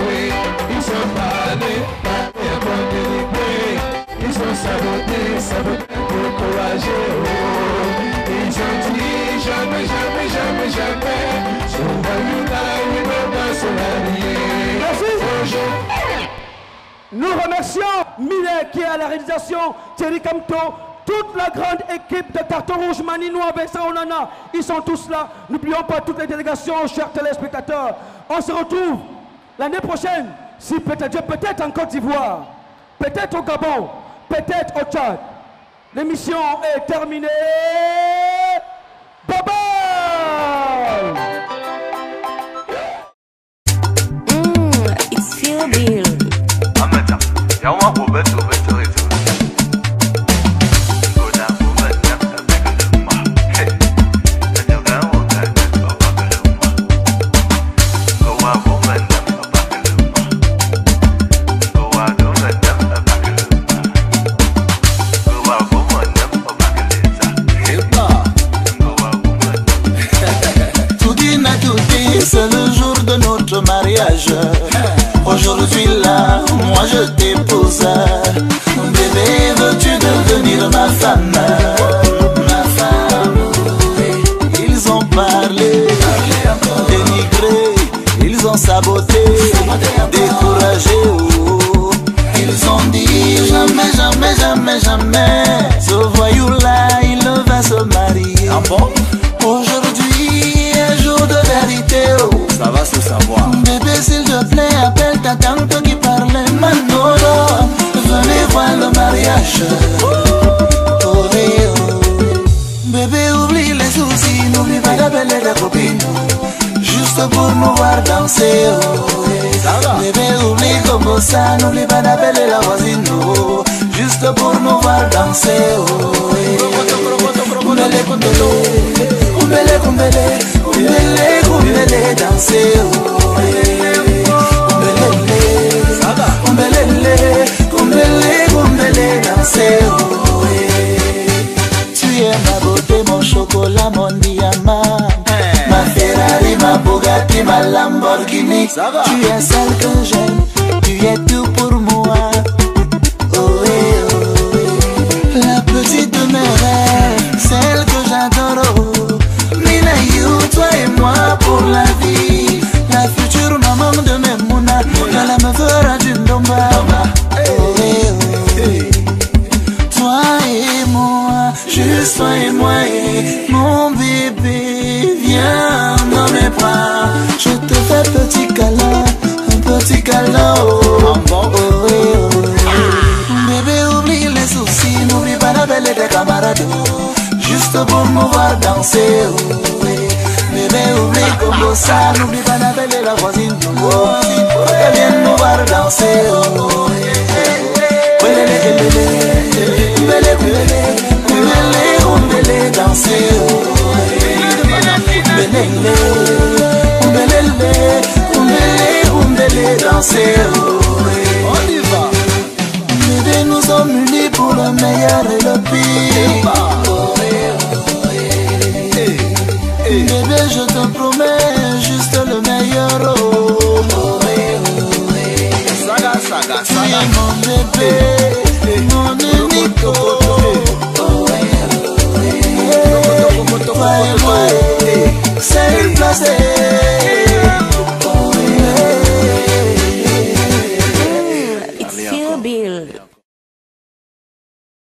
oui. Ils sont parlés, parlés pour délibérer. Ils sont sabotés pour courager. Ils ont dit jamais, jamais, jamais, jamais. Souvent you die, we will not se marier. Merci. Nous remercions Miller qui est à la réalisation, Thierry Camto, toute la grande équipe de Carton Rouge, Maninois, Vincent Onana, ils sont tous là. N'oublions pas toutes les délégations, chers téléspectateurs. On se retrouve l'année prochaine, si peut-être en Côte d'Ivoire, peut-être au Gabon, peut-être au Tchad. L'émission est terminée. Bye bye. It's Feel Bill. C'est le jour de notre mariage. Aujourd'hui là, moi je t'épouse. Bébé, veux-tu devenir ma femme? Ma femme, oui. Ils ont parlé, dénigré, ils ont saboté, découragé. Oh. Ils ont dit jamais, jamais, jamais, jamais. Ce voyou là, il va se marier. Ah bon? Aujourd'hui, un jour de vérité. Oh. Ça va se savoir. Bébé, s'il te plaît, appelle ta tante qui parle Manolo. Venez voir le mariage. Oh, oh. Bébé, oublie les soucis, n'oublie pas d'appeler ta copine. Juste pour nous voir danser. Oh, bébé, oublie comme ça, n'oublie pas d'appeler la voisine. Oh, juste pour nous voir danser. Oh, kumbele, kumbele, kumbele, kumbele, kumbele, kumbele, danser. Oh, kumbele, kumbele, kumbele, danser. Oh, tu es ma beauté, mon chocolat, mon diamant. Ma Ferrari, ma Bugatti, ma Lamborghini. Tu es celle que j'aime, tu es tout pour moi. Oh, oh, oh. La petite de mes rêves, celle que j'adore. Oh. Mina you, toi et moi pour la vie. La future maman de Memouna, la me fera du Ndomba. Oh, oh. Toi et moi, juste toi et moi et mon bébé, viens dans mes bras. Je te fais petit câlin, un petit câlin. Oh, oh, oh, oh. Bébé, oublie les soucis, n'oublie pas d'appeler tes camarades. Juste pour me voir danser. Oh, bébé, oublie comme ça, n'oublie pas d'appeler la voisine. Oh, pour qu'elle vienne nous voir danser. Oh, kumbele, kumbele, kumbele, danser. Kumbele, kumbele, kumbele, danser. On y va. Bébé, nous sommes unis pour le meilleur et le pire. Bébé, je te promets juste le meilleur. Tu es mon bébé, mon unique. Toi et